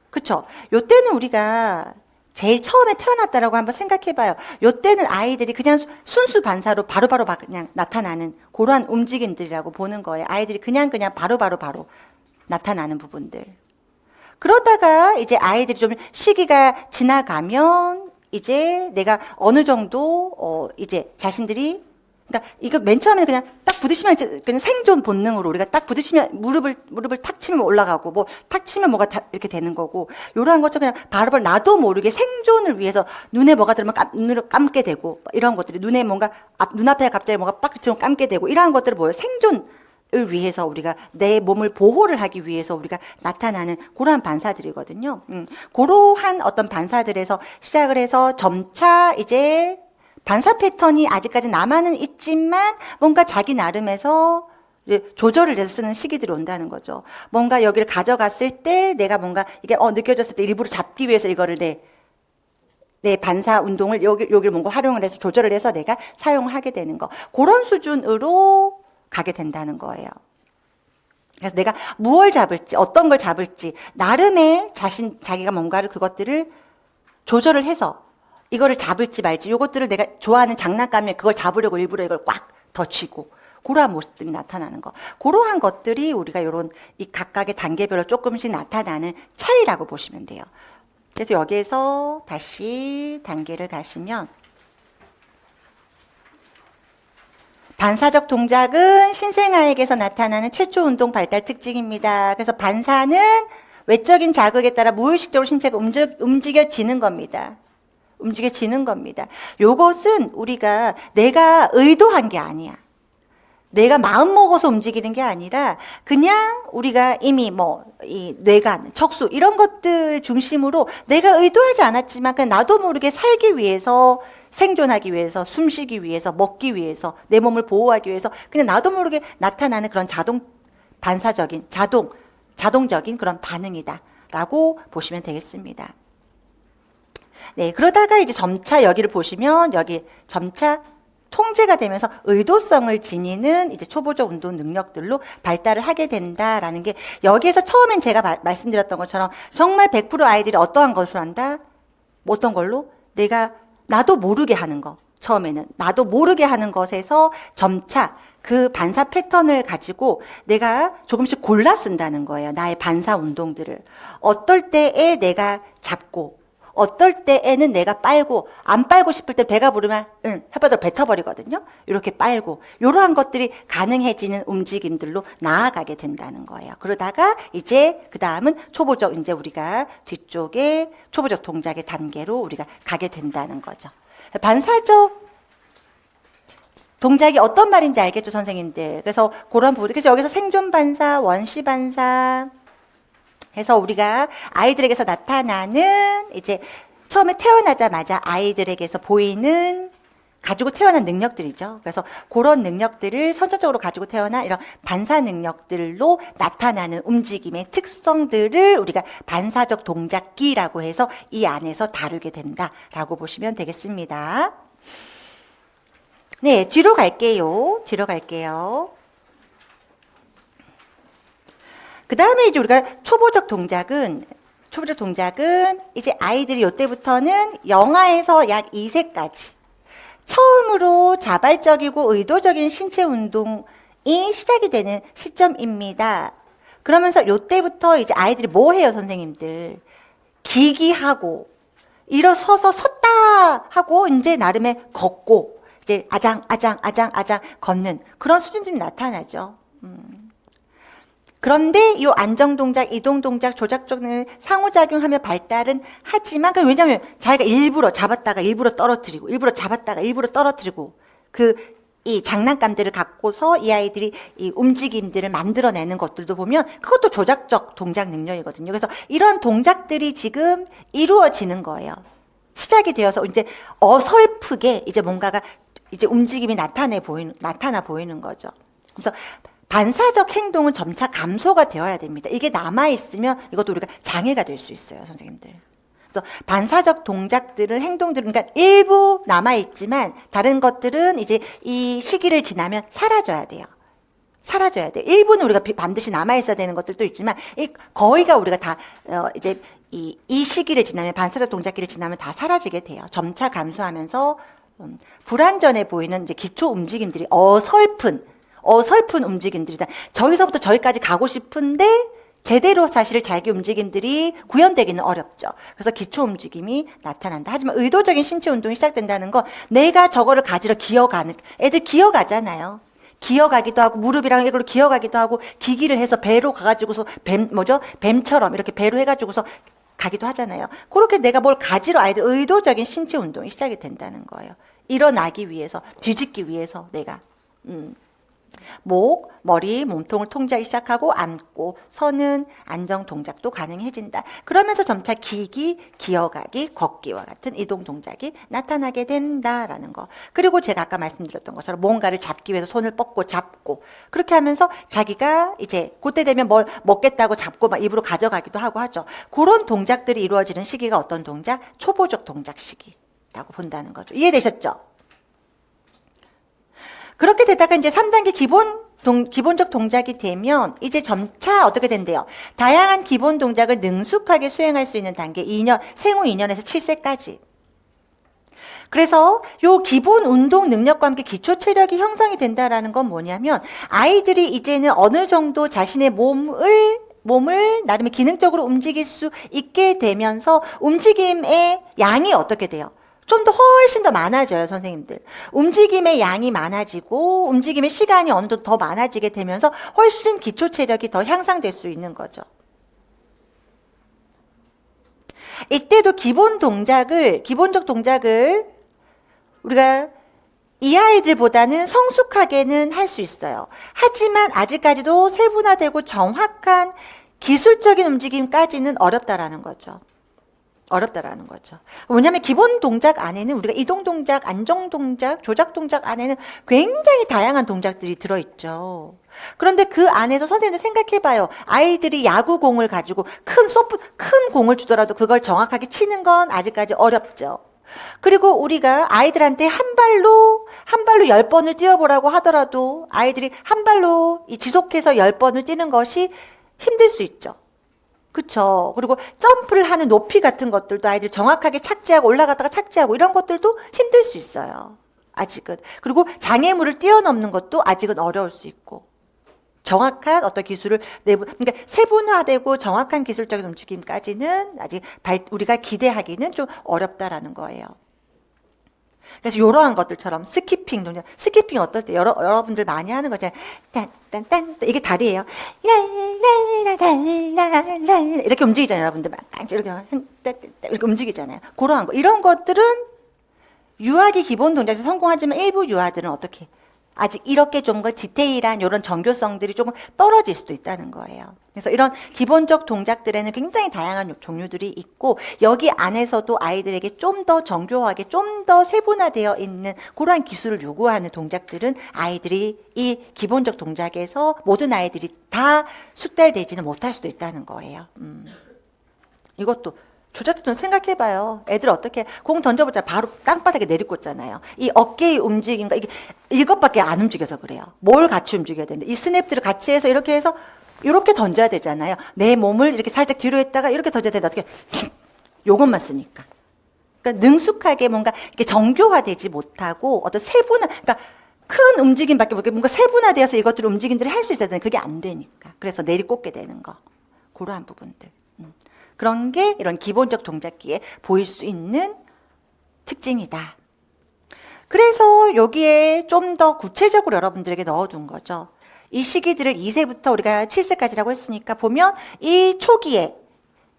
그쵸? 요때는 우리가 제일 처음에 태어났다라고 한번 생각해봐요. 요때는 아이들이 그냥 순수 반사로 바로바로 그냥 나타나는 그러한 움직임들이라고 보는 거예요. 아이들이 그냥 바로바로 나타나는 부분들. 그러다가 이제 아이들이 좀 시기가 지나가면 이제 내가 어느 정도 이제 자신들이 그러니까 이거 맨 처음에는 그냥 딱 부딪히면 그냥 생존 본능으로 우리가 딱 부딪히면 무릎을 탁 치면 올라가고 뭐 탁 치면 뭐가 이렇게 되는 거고 이러한 것처럼 그냥 바로바로 나도 모르게 생존을 위해서 눈에 뭐가 들으면 눈을 감게 되고 이런 것들이 눈에 뭔가 눈앞에 갑자기 뭐가 빡 좀 감게 되고 이러한 것들을 뭐예요? 생존을 위해서 우리가 내 몸을 보호를 하기 위해서 우리가 나타나는 그러한 반사들이거든요. 그러한 어떤 반사들에서 시작을 해서 점차 이제 반사 패턴이 아직까지 남아는 있지만 뭔가 자기 나름에서 이제 조절을 해서 쓰는 시기들이 온다는 거죠. 뭔가 여기를 가져갔을 때 내가 뭔가 이게 느껴졌을 때 일부러 잡기 위해서 이거를 내 반사 운동을 여기를 뭔가 활용을 해서 조절을 해서 내가 사용을 하게 되는 거. 그런 수준으로 가게 된다는 거예요. 그래서 내가 무엇을 잡을지, 어떤 걸 잡을지, 나름의 자기가 뭔가를 그것들을 조절을 해서 이거를 잡을지 말지, 요것들을 내가 좋아하는 장난감에 그걸 잡으려고 일부러 이걸 꽉 더 쥐고, 그러한 모습들이 나타나는 거. 그러한 것들이 우리가 이 각각의 단계별로 조금씩 나타나는 차이라고 보시면 돼요. 그래서 여기에서 다시 단계를 가시면, 반사적 동작은 신생아에게서 나타나는 최초 운동 발달 특징입니다. 그래서 반사는 외적인 자극에 따라 무의식적으로 신체가 움직여지는 겁니다. 움직여지는 겁니다. 요것은 우리가 내가 의도한 게 아니야. 내가 마음 먹어서 움직이는 게 아니라 그냥 우리가 이미 이 뇌관, 척수 이런 것들 중심으로 내가 의도하지 않았지만 그냥 나도 모르게 살기 위해서 생존하기 위해서 숨쉬기 위해서 먹기 위해서 내 몸을 보호하기 위해서 그냥 나도 모르게 나타나는 그런 자동적인 그런 반응이다라고 보시면 되겠습니다. 네, 그러다가 이제 점차 여기를 보시면 여기 점차 통제가 되면서 의도성을 지니는 이제 초보적 운동 능력들로 발달을 하게 된다라는 게 여기에서 처음엔 제가 말씀드렸던 것처럼 정말 100% 아이들이 어떠한 것을 한다? 어떤 걸로? 나도 모르게 하는 거. 처음에는 나도 모르게 하는 것에서 점차 그 반사 패턴을 가지고 내가 조금씩 골라 쓴다는 거예요. 나의 반사 운동들을. 어떨 때에 내가 잡고 어떨 때에는 내가 빨고 안 빨고 싶을 때 배가 부르면 혓바닥을 뱉어버리거든요. 이렇게 빨고 이러한 것들이 가능해지는 움직임들로 나아가게 된다는 거예요. 그러다가 이제 그 다음은 초보적 이제 우리가 뒤쪽에 초보적 동작의 단계로 우리가 가게 된다는 거죠. 반사적 동작이 어떤 말인지 알겠죠, 선생님들. 그래서 그런 부분. 그래서 여기서 생존 반사, 원시 반사. 해서 우리가 아이들에게서 나타나는 이제 처음에 태어나자마자 아이들에게서 보이는 가지고 태어난 능력들이죠. 그래서 그런 능력들을 선천적으로 가지고 태어난 이런 반사 능력들로 나타나는 움직임의 특성들을 우리가 반사적 동작기라고 해서 이 안에서 다루게 된다라고 보시면 되겠습니다. 네, 뒤로 갈게요. 뒤로 갈게요. 그 다음에 이제 우리가 초보적 동작은 이제 아이들이 이때부터는 영아에서 약 2세까지 처음으로 자발적이고 의도적인 신체 운동이 시작이 되는 시점입니다. 그러면서 이때부터 이제 아이들이 뭐 해요, 선생님들? 기기하고, 일어서서 섰다 하고, 이제 나름의 걷고, 이제 아장 걷는 그런 수준들이 나타나죠. 그런데 이 안정 동작, 이동 동작, 조작 동작을 상호작용하며 발달은 하지만, 왜냐하면 자기가 일부러 잡았다가 일부러 떨어뜨리고, 일부러 잡았다가 일부러 떨어뜨리고, 이 장난감들을 갖고서 이 아이들이 이 움직임들을 만들어내는 것들도 보면 그것도 조작적 동작 능력이거든요. 그래서 이런 동작들이 지금 이루어지는 거예요. 시작이 되어서 이제 어설프게 이제 뭔가가 이제 움직임이 나타나 보이는 거죠. 그래서 반사적 행동은 점차 감소가 되어야 됩니다. 이게 남아있으면 이것도 우리가 장애가 될 수 있어요, 선생님들. 그래서 반사적 동작들은, 행동들은, 그러니까 일부 남아있지만 다른 것들은 이제 이 시기를 지나면 사라져야 돼요. 사라져야 돼요. 일부는 우리가 반드시 남아있어야 되는 것들도 있지만, 거의가 우리가 다, 이제 이 시기를 지나면, 반사적 동작기를 지나면 다 사라지게 돼요. 점차 감소하면서, 불완전해 보이는 이제 기초 움직임들이 어설픈 움직임들이다. 저기서부터 저기까지 가고 싶은데 제대로 사실 자기 움직임들이 구현되기는 어렵죠. 그래서 기초 움직임이 나타난다. 하지만 의도적인 신체 운동이 시작된다는 건 내가 저거를 가지러 기어가는, 애들 기어가잖아요. 기어가기도 하고 무릎이랑 이걸로 기어가기도 하고 기기를 해서 배로 가가지고서 뱀처럼 이렇게 배로 해가지고서 가기도 하잖아요. 그렇게 내가 뭘 가지러 아이들 의도적인 신체 운동이 시작이 된다는 거예요. 일어나기 위해서, 뒤집기 위해서 내가. 목, 머리, 몸통을 통제하기 시작하고 앉고 서는 안정 동작도 가능해진다. 그러면서 점차 기기, 기어가기, 걷기와 같은 이동 동작이 나타나게 된다라는 거. 그리고 제가 아까 말씀드렸던 것처럼 뭔가를 잡기 위해서 손을 뻗고 잡고 그렇게 하면서 자기가 이제 그때 되면 뭘 먹겠다고 잡고 막 입으로 가져가기도 하고 하죠. 그런 동작들이 이루어지는 시기가 어떤 동작? 초보적 동작 시기라고 본다는 거죠. 이해되셨죠? 그렇게 되다가 이제 3단계 기본적 동작이 되면 이제 점차 어떻게 된대요? 다양한 기본 동작을 능숙하게 수행할 수 있는 단계 생후 2년에서 7세까지. 그래서 요 기본 운동 능력과 함께 기초 체력이 형성이 된다라는 건 뭐냐면 아이들이 이제는 어느 정도 자신의 몸을 나름의 기능적으로 움직일 수 있게 되면서 움직임의 양이 어떻게 돼요? 좀 더 훨씬 더 많아져요, 선생님들. 움직임의 양이 많아지고 움직임의 시간이 어느 정도 더 많아지게 되면서 훨씬 기초 체력이 더 향상될 수 있는 거죠. 이때도 기본적 동작을 우리가 이 아이들보다는 성숙하게는 할 수 있어요. 하지만 아직까지도 세분화되고 정확한 기술적인 움직임까지는 어렵다라는 거죠. 왜냐하면 기본 동작 안에는 우리가 이동 동작, 안정 동작, 조작 동작 안에는 굉장히 다양한 동작들이 들어있죠. 그런데 그 안에서 선생님들 생각해봐요. 아이들이 야구공을 가지고 큰 공을 주더라도 그걸 정확하게 치는 건 아직까지 어렵죠. 그리고 우리가 아이들한테 한 발로 10번을 뛰어보라고 하더라도 아이들이 한 발로 지속해서 10번을 뛰는 것이 힘들 수 있죠. 그쵸. 그리고 점프를 하는 높이 같은 것들도 아이들 정확하게 착지하고 올라갔다가 착지하고 이런 것들도 힘들 수 있어요. 아직은. 그리고 장애물을 뛰어넘는 것도 아직은 어려울 수 있고. 정확한 어떤 기술을 그러니까 세분화되고 정확한 기술적인 움직임까지는 아직 우리가 기대하기는 좀 어렵다라는 거예요. 그래서 이러한 것들처럼 스키핑 동작, 스키핑 어떨 때 여러분들 많이 하는 거잖아요. 딴딴딴 이게 다리예요. 랄랄랄랄랄 이렇게 움직이잖아요, 여러분들 막 이렇게 움직이잖아요. 그러한 거 이런 것들은 유아기 기본 동작에서 성공하지만 일부 유아들은 어떻게? 아직 이렇게 좀 더 디테일한 이런 정교성들이 조금 떨어질 수도 있다는 거예요. 그래서 이런 기본적 동작들에는 굉장히 다양한 종류들이 있고 여기 안에서도 아이들에게 좀 더 정교하게 좀 더 세분화되어 있는 그러한 기술을 요구하는 동작들은 아이들이 이 기본적 동작에서 모든 아이들이 다 숙달되지는 못할 수도 있다는 거예요. 이것도 조자도 생각해봐요. 애들 어떻게 공 던져보자 바로 땅바닥에 내리꽂잖아요. 이 어깨의 움직임과 이것밖에 안 움직여서 그래요. 뭘 같이 움직여야 되는데 이 스냅들을 같이 해서 이렇게 던져야 되잖아요. 내 몸을 이렇게 살짝 뒤로 했다가 이렇게 던져야 되는데 어떻게 요것만 쓰니까. 그러니까 능숙하게 뭔가 이렇게 정교화되지 못하고 어떤 그러니까 큰 움직임밖에 모르게 뭔가 세분화되어서 이것들을 움직임들을 할 수 있어야 되는데 그게 안 되니까. 그래서 내리꽂게 되는 거. 그러한 부분들. 그런 게 이런 기본적 동작기에 보일 수 있는 특징이다. 그래서 여기에 좀 더 구체적으로 여러분들에게 넣어둔 거죠. 이 시기들을 2세부터 우리가 7세까지라고 했으니까 보면 이 초기에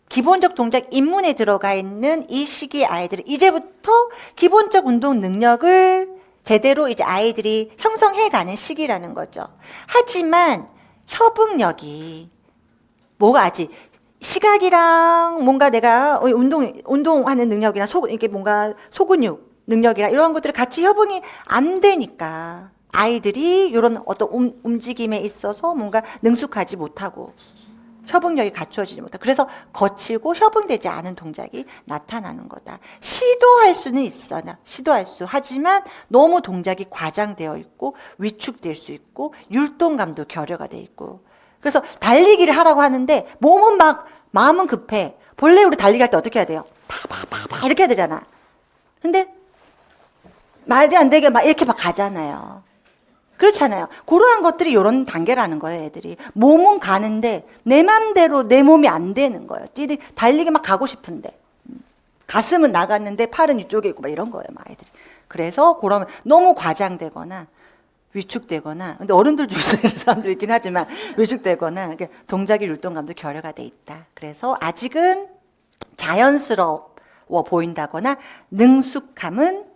기본적 동작 입문에 들어가 있는 이 시기의 아이들은 이제부터 기본적 운동 능력을 제대로 이제 아이들이 형성해가는 시기라는 거죠. 하지만 협응력이 뭐가 아직 시각이랑 뭔가 내가 운동하는 능력이나 이게 뭔가 소근육 능력이랑 이런 것들이 같이 협응이 안 되니까 아이들이 이런 어떤 움직임에 있어서 뭔가 능숙하지 못하고 협응력이 갖추어지지 못하고 그래서 거칠고 협응되지 않은 동작이 나타나는 거다. 시도할 수는 있어. 시도할 수. 하지만 너무 동작이 과장되어 있고 위축될 수 있고 율동감도 결여가 돼 있고 그래서 달리기를 하라고 하는데 몸은 마음은 급해. 본래 우리 달리기 할 때 어떻게 해야 돼요? 파파파파 이렇게 해야 되잖아. 근데 말이 안 되게 이렇게 가잖아요. 그렇잖아요. 그러한 것들이 이런 단계라는 거예요, 애들이. 몸은 가는데 내 맘대로 내 몸이 안 되는 거예요. 달리기 가고 싶은데. 가슴은 나갔는데 팔은 이쪽에 있고 이런 거예요, 아이들이. 그래서 그러면 너무 과장되거나 위축되거나, 근데 어른들 중에서 이런 사람들이 있긴 하지만 위축되거나 동작의 율동감도 결여가 돼 있다. 그래서 아직은 자연스러워 보인다거나 능숙함은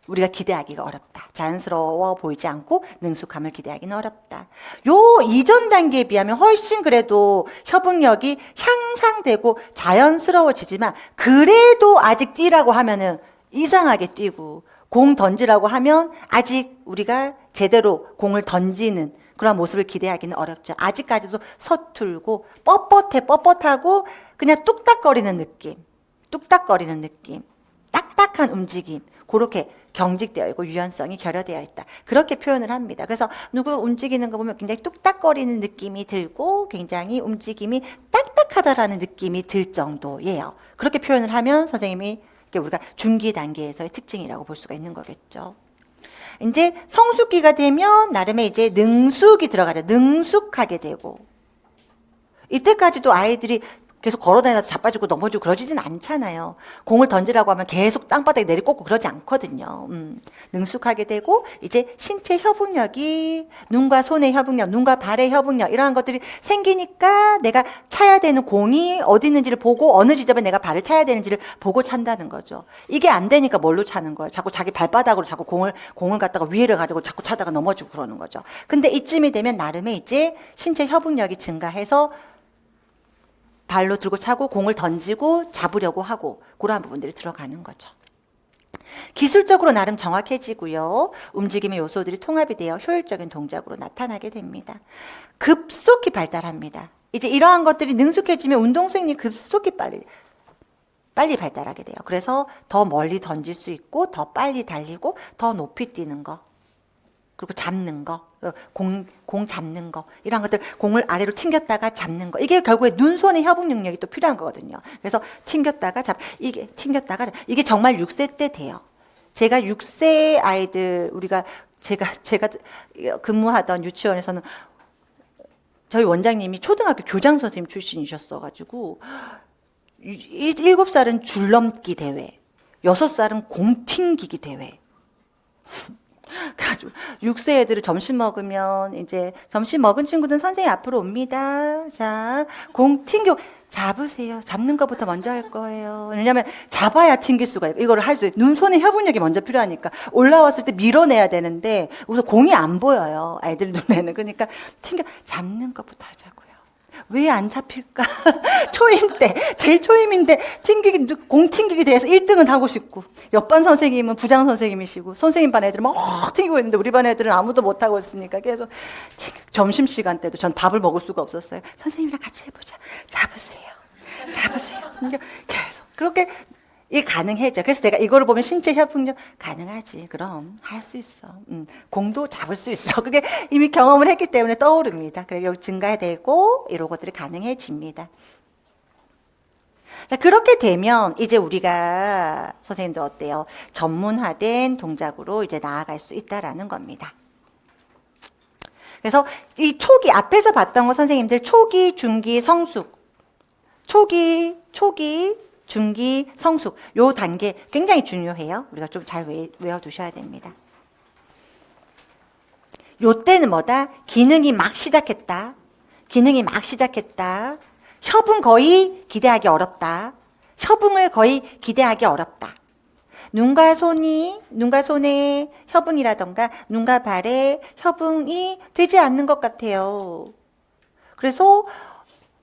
우리가 기대하기가 어렵다. 자연스러워 보이지 않고 능숙함을 기대하기는 어렵다. 요 이전 단계에 비하면 훨씬 그래도 협응력이 향상되고 자연스러워지지만 그래도 아직 뛰라고 하면은 이상하게 뛰고 공 던지라고 하면 아직 우리가 제대로 공을 던지는 그런 모습을 기대하기는 어렵죠. 아직까지도 서툴고 뻣뻣하고 그냥 뚝딱거리는 느낌, 딱딱한 움직임, 그렇게 경직되어 있고 유연성이 결여되어 있다. 그렇게 표현을 합니다. 그래서 누구 움직이는 거 보면 굉장히 뚝딱거리는 느낌이 들고 굉장히 움직임이 딱딱하다라는 느낌이 들 정도예요. 그렇게 표현을 하면 선생님이 우리가 중기 단계에서의 특징이라고 볼 수가 있는 거겠죠. 이제 성숙기가 되면 나름의 이제 능숙이 들어가죠. 능숙하게 되고 이때까지도 아이들이 계속 걸어다니면서 자빠지고 넘어지고 그러지진 않잖아요. 공을 던지라고 하면 계속 땅바닥에 내리꽂고 그러지 않거든요. 능숙하게 되고 이제 신체 협응력이 눈과 손의 협응력, 눈과 발의 협응력 이러한 것들이 생기니까 내가 차야 되는 공이 어디 있는지를 보고 어느 지점에 내가 발을 차야 되는지를 보고 찬다는 거죠. 이게 안 되니까 뭘로 차는 거예요? 자꾸 자기 발바닥으로 자꾸 공을 갖다가 위에를 가지고 자꾸 차다가 넘어지고 그러는 거죠. 근데 이쯤이 되면 나름의 이제 신체 협응력이 증가해서 발로 들고 차고 공을 던지고 잡으려고 하고 그러한 부분들이 들어가는 거죠. 기술적으로 나름 정확해지고요. 움직임의 요소들이 통합이 되어 효율적인 동작으로 나타나게 됩니다. 급속히 발달합니다. 이제 이러한 것들이 능숙해지면 운동 수행이 급속히 빨리 발달하게 돼요. 그래서 더 멀리 던질 수 있고 더 빨리 달리고 더 높이 뛰는 거. 그리고 잡는 거, 공 잡는 거, 이런 것들, 공을 아래로 튕겼다가 잡는 거. 이게 결국에 눈, 손의 협응 능력이 또 필요한 거거든요. 그래서 튕겼다가 이게 정말 6세 때 돼요. 제가 6세 아이들, 제가 근무하던 유치원에서는 저희 원장님이 초등학교 교장 선생님 출신이셨어가지고, 7살은 줄넘기 대회, 6살은 공 튕기기 대회. 그래가지고 6세 애들을 점심 먹으면 이제 점심 먹은 친구들은 선생님 앞으로 옵니다. 자, 공 튕겨 잡으세요. 잡는 것부터 먼저 할 거예요. 왜냐하면 잡아야 튕길 수가 있고 이거를 할 수 있어요. 눈, 손의 협응력이 먼저 필요하니까 올라왔을 때 밀어내야 되는데 우선 공이 안 보여요. 아이들 눈에는. 그러니까 잡는 것부터 하자고요. 왜 안 잡힐까? 초임 때, 제일 초임인데 공 튕기기 대해서 1등은 하고 싶고 옆반 선생님은 부장 선생님이시고 선생님 반 애들은 막 튕기고 있는데 우리 반 애들은 아무도 못하고 있으니까 계속 점심시간 때도 전 밥을 먹을 수가 없었어요. 선생님이랑 같이 해보자. 잡으세요. 계속 그렇게 이게 가능해져. 그래서 내가 이거를 보면 신체 협응력 가능하지. 그럼 할 수 있어. 공도 잡을 수 있어. 그게 이미 경험을 했기 때문에 떠오릅니다. 그리고 증가되고 이런 것들이 가능해집니다. 자, 그렇게 되면 이제 우리가 선생님들 어때요? 전문화된 동작으로 이제 나아갈 수 있다라는 겁니다. 그래서 이 초기 앞에서 봤던 거 선생님들 초기, 중기, 성숙. 초기, 중기, 성숙. 요 단계 굉장히 중요해요. 우리가 좀 잘 외워두셔야 됩니다. 요 때는 뭐다? 기능이 막 시작했다. 협응 거의 기대하기 어렵다. 협응을 거의 기대하기 어렵다. 눈과 손의 협응이라던가 눈과 발의 협응이 되지 않는 것 같아요. 그래서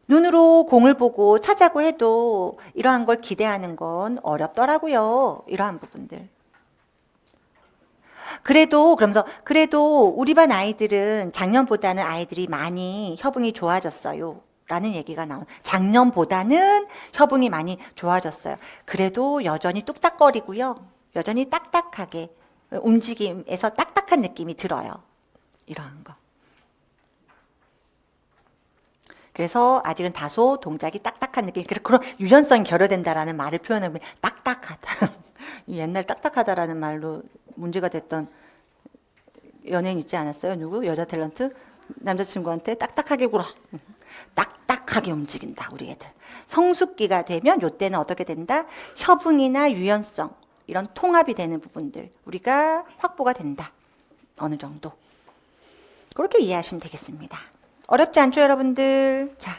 눈으로 공을 보고 차자고 해도 이러한 걸 기대하는 건 어렵더라고요. 이러한 부분들. 그래도 우리 반 아이들은 작년보다는 아이들이 많이 협응이 좋아졌어요. 라는 얘기가 나온. 작년보다는 협응이 많이 좋아졌어요. 그래도 여전히 뚝딱거리고요. 여전히 딱딱하게 움직임에서 딱딱한 느낌이 들어요. 이러한 거. 그래서 아직은 다소 동작이 딱딱한 느낌. 그런 유연성이 결여된다라는 말을 표현하면 딱딱하다. 옛날 딱딱하다라는 말로 문제가 됐던 연예인 있지 않았어요? 누구? 여자 탤런트? 남자친구한테 딱딱하게 굴어. 딱딱하게 움직인다, 우리 애들. 성숙기가 되면 요때는 어떻게 된다? 협응이나 유연성, 이런 통합이 되는 부분들 우리가 확보가 된다. 어느 정도. 그렇게 이해하시면 되겠습니다. 어렵지 않죠, 여러분들? 자,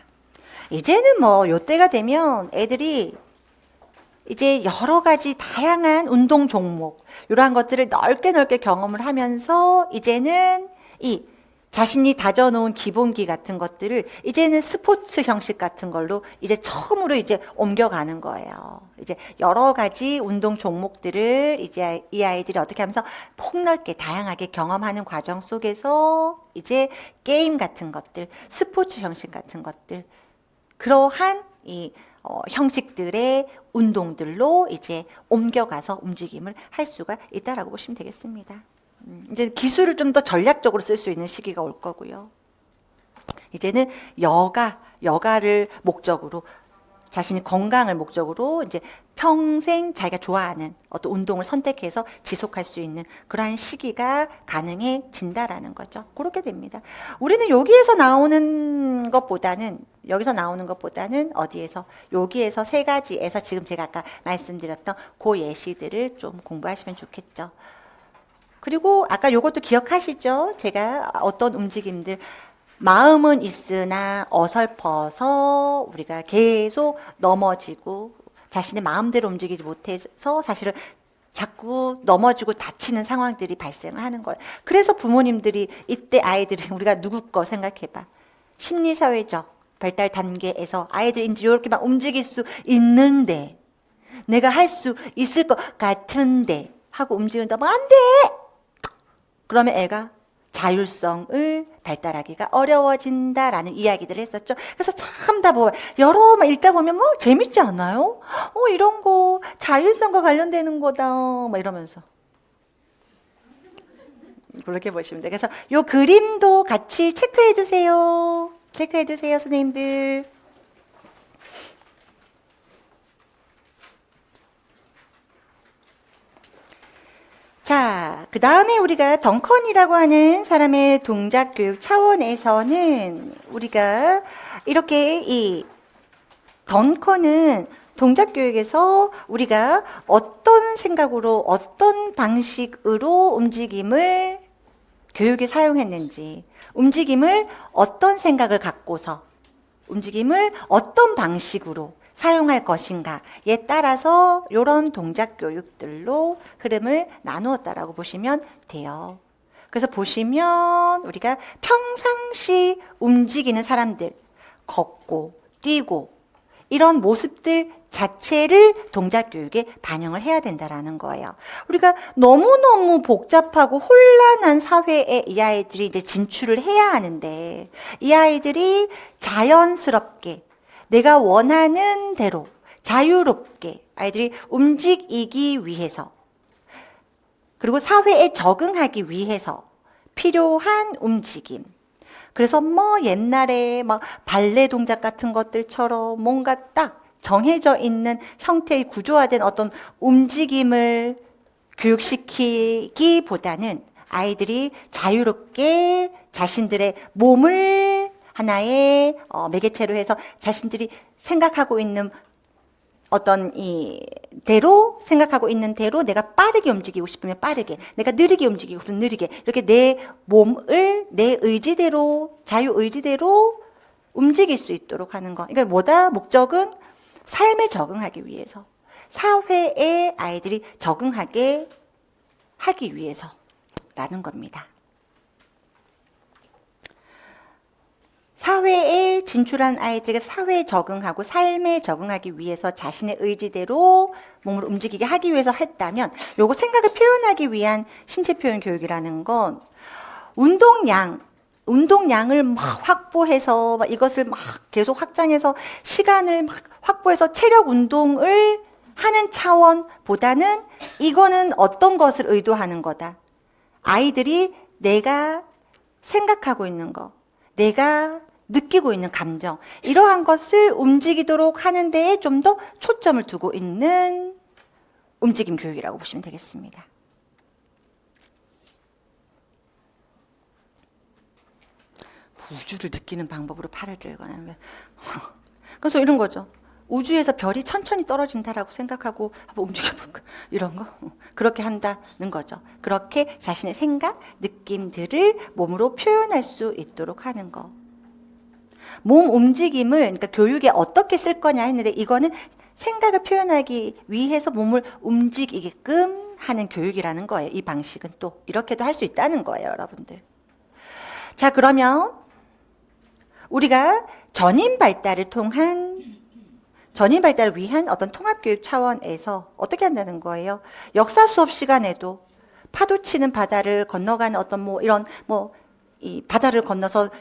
이제는 뭐 요때가 되면 애들이 이제 여러 가지 다양한 운동 종목, 이러한 것들을 넓게 경험을 하면서 이제는 이 자신이 다져놓은 기본기 같은 것들을 이제는 스포츠 형식 같은 걸로 이제 처음으로 이제 옮겨가는 거예요. 이제 여러 가지 운동 종목들을 이제 이 아이들이 어떻게 하면서 폭넓게 다양하게 경험하는 과정 속에서 이제 게임 같은 것들, 스포츠 형식 같은 것들, 그러한 이 형식들의 운동들로 이제 옮겨가서 움직임을 할 수가 있다라고 보시면 되겠습니다. 이제 기술을 좀 더 전략적으로 쓸 수 있는 시기가 올 거고요. 이제는 여가를 목적으로, 자신의 건강을 목적으로 이제 평생 자기가 좋아하는 어떤 운동을 선택해서 지속할 수 있는 그러한 시기가 가능해진다라는 거죠. 그렇게 됩니다. 우리는 여기서 나오는 것보다는 어디에서? 여기에서 세 가지에서 지금 제가 아까 말씀드렸던 그 예시들을 좀 공부하시면 좋겠죠. 그리고 아까 요것도 기억하시죠? 제가 어떤 움직임들, 마음은 있으나 어설퍼서 우리가 계속 넘어지고 자신의 마음대로 움직이지 못해서 사실은 자꾸 넘어지고 다치는 상황들이 발생을 하는 거예요. 그래서 부모님들이 이때 아이들이 우리가 누구 거 생각해봐. 심리사회적 발달 단계에서 아이들이 이제 이렇게 막 움직일 수 있는데 내가 할 수 있을 것 같은데 하고 움직인다. 뭐 안 돼! 그러면 애가 자율성을 발달하기가 어려워진다라는 이야기들을 했었죠. 그래서 참 다 여러 읽다 보면 뭐 재밌지 않아요? 이런 거 자율성과 관련되는 거다. 막 이러면서. 그렇게 보시면 돼요. 그래서 요 그림도 같이 체크해 두세요. 선생님들. 자, 그 다음에 우리가 덩컨이라고 하는 사람의 동작 교육 차원에서는 우리가 이렇게 이 덩컨은 동작 교육에서 우리가 어떤 생각으로 어떤 방식으로 움직임을 교육에 사용했는지, 움직임을 어떤 생각을 갖고서 움직임을 어떤 방식으로 사용할 것인가에 따라서 이런 동작 교육들로 흐름을 나누었다라고 보시면 돼요. 그래서 보시면 우리가 평상시 움직이는 사람들, 걷고 뛰고 이런 모습들 자체를 동작 교육에 반영을 해야 된다라는 거예요. 우리가 너무너무 복잡하고 혼란한 사회에 이 아이들이 이제 진출을 해야 하는데 이 아이들이 자연스럽게 내가 원하는 대로 자유롭게 아이들이 움직이기 위해서, 그리고 사회에 적응하기 위해서 필요한 움직임. 그래서 뭐 옛날에 막 발레 동작 같은 것들처럼 뭔가 딱 정해져 있는 형태의 구조화된 어떤 움직임을 교육시키기보다는 아이들이 자유롭게 자신들의 몸을 하나의 매개체로 해서 자신들이 생각하고 있는 어떤 대로 생각하고 있는 대로 내가 빠르게 움직이고 싶으면 빠르게, 내가 느리게 움직이고 싶으면 느리게, 이렇게 내 몸을 내 의지대로, 자유 의지대로 움직일 수 있도록 하는 거. 그러니까 뭐다? 목적은 삶에 적응하기 위해서, 사회에 아이들이 적응하게 하기 위해서라는 겁니다. 사회에 진출한 아이들에게 사회에 적응하고 삶에 적응하기 위해서 자신의 의지대로 몸을 움직이게 하기 위해서 했다면, 요거 생각을 표현하기 위한 신체 표현 교육이라는 건 운동량을 막 확보해서 막 이것을 막 계속 확장해서 시간을 막 확보해서 체력 운동을 하는 차원보다는 이거는 어떤 것을 의도하는 거다. 아이들이 내가 생각하고 있는 거, 내가 느끼고 있는 감정, 이러한 것을 움직이도록 하는 데에 좀 더 초점을 두고 있는 움직임 교육이라고 보시면 되겠습니다. 우주를 느끼는 방법으로 팔을 들거나 그래서 이런 거죠. 우주에서 별이 천천히 떨어진다라고 생각하고 한번 움직여볼까, 이런 거 그렇게 한다는 거죠. 그렇게 자신의 생각, 느낌들을 몸으로 표현할 수 있도록 하는 거. 몸 움직임을 그러니까 교육에 어떻게 쓸 거냐 했는데, 이거는 생각을 표현하기 위해서 몸을 움직이게끔 하는 교육이라는 거예요. 이 방식은 또 이렇게도 할 수 있다는 거예요, 여러분들. 자, 그러면 우리가 전인 발달을 위한 어떤 통합교육 차원에서 어떻게 한다는 거예요? 역사 수업 시간에도 파도 치는 바다를 건너가는 어떤 이런 이 바다를 건너서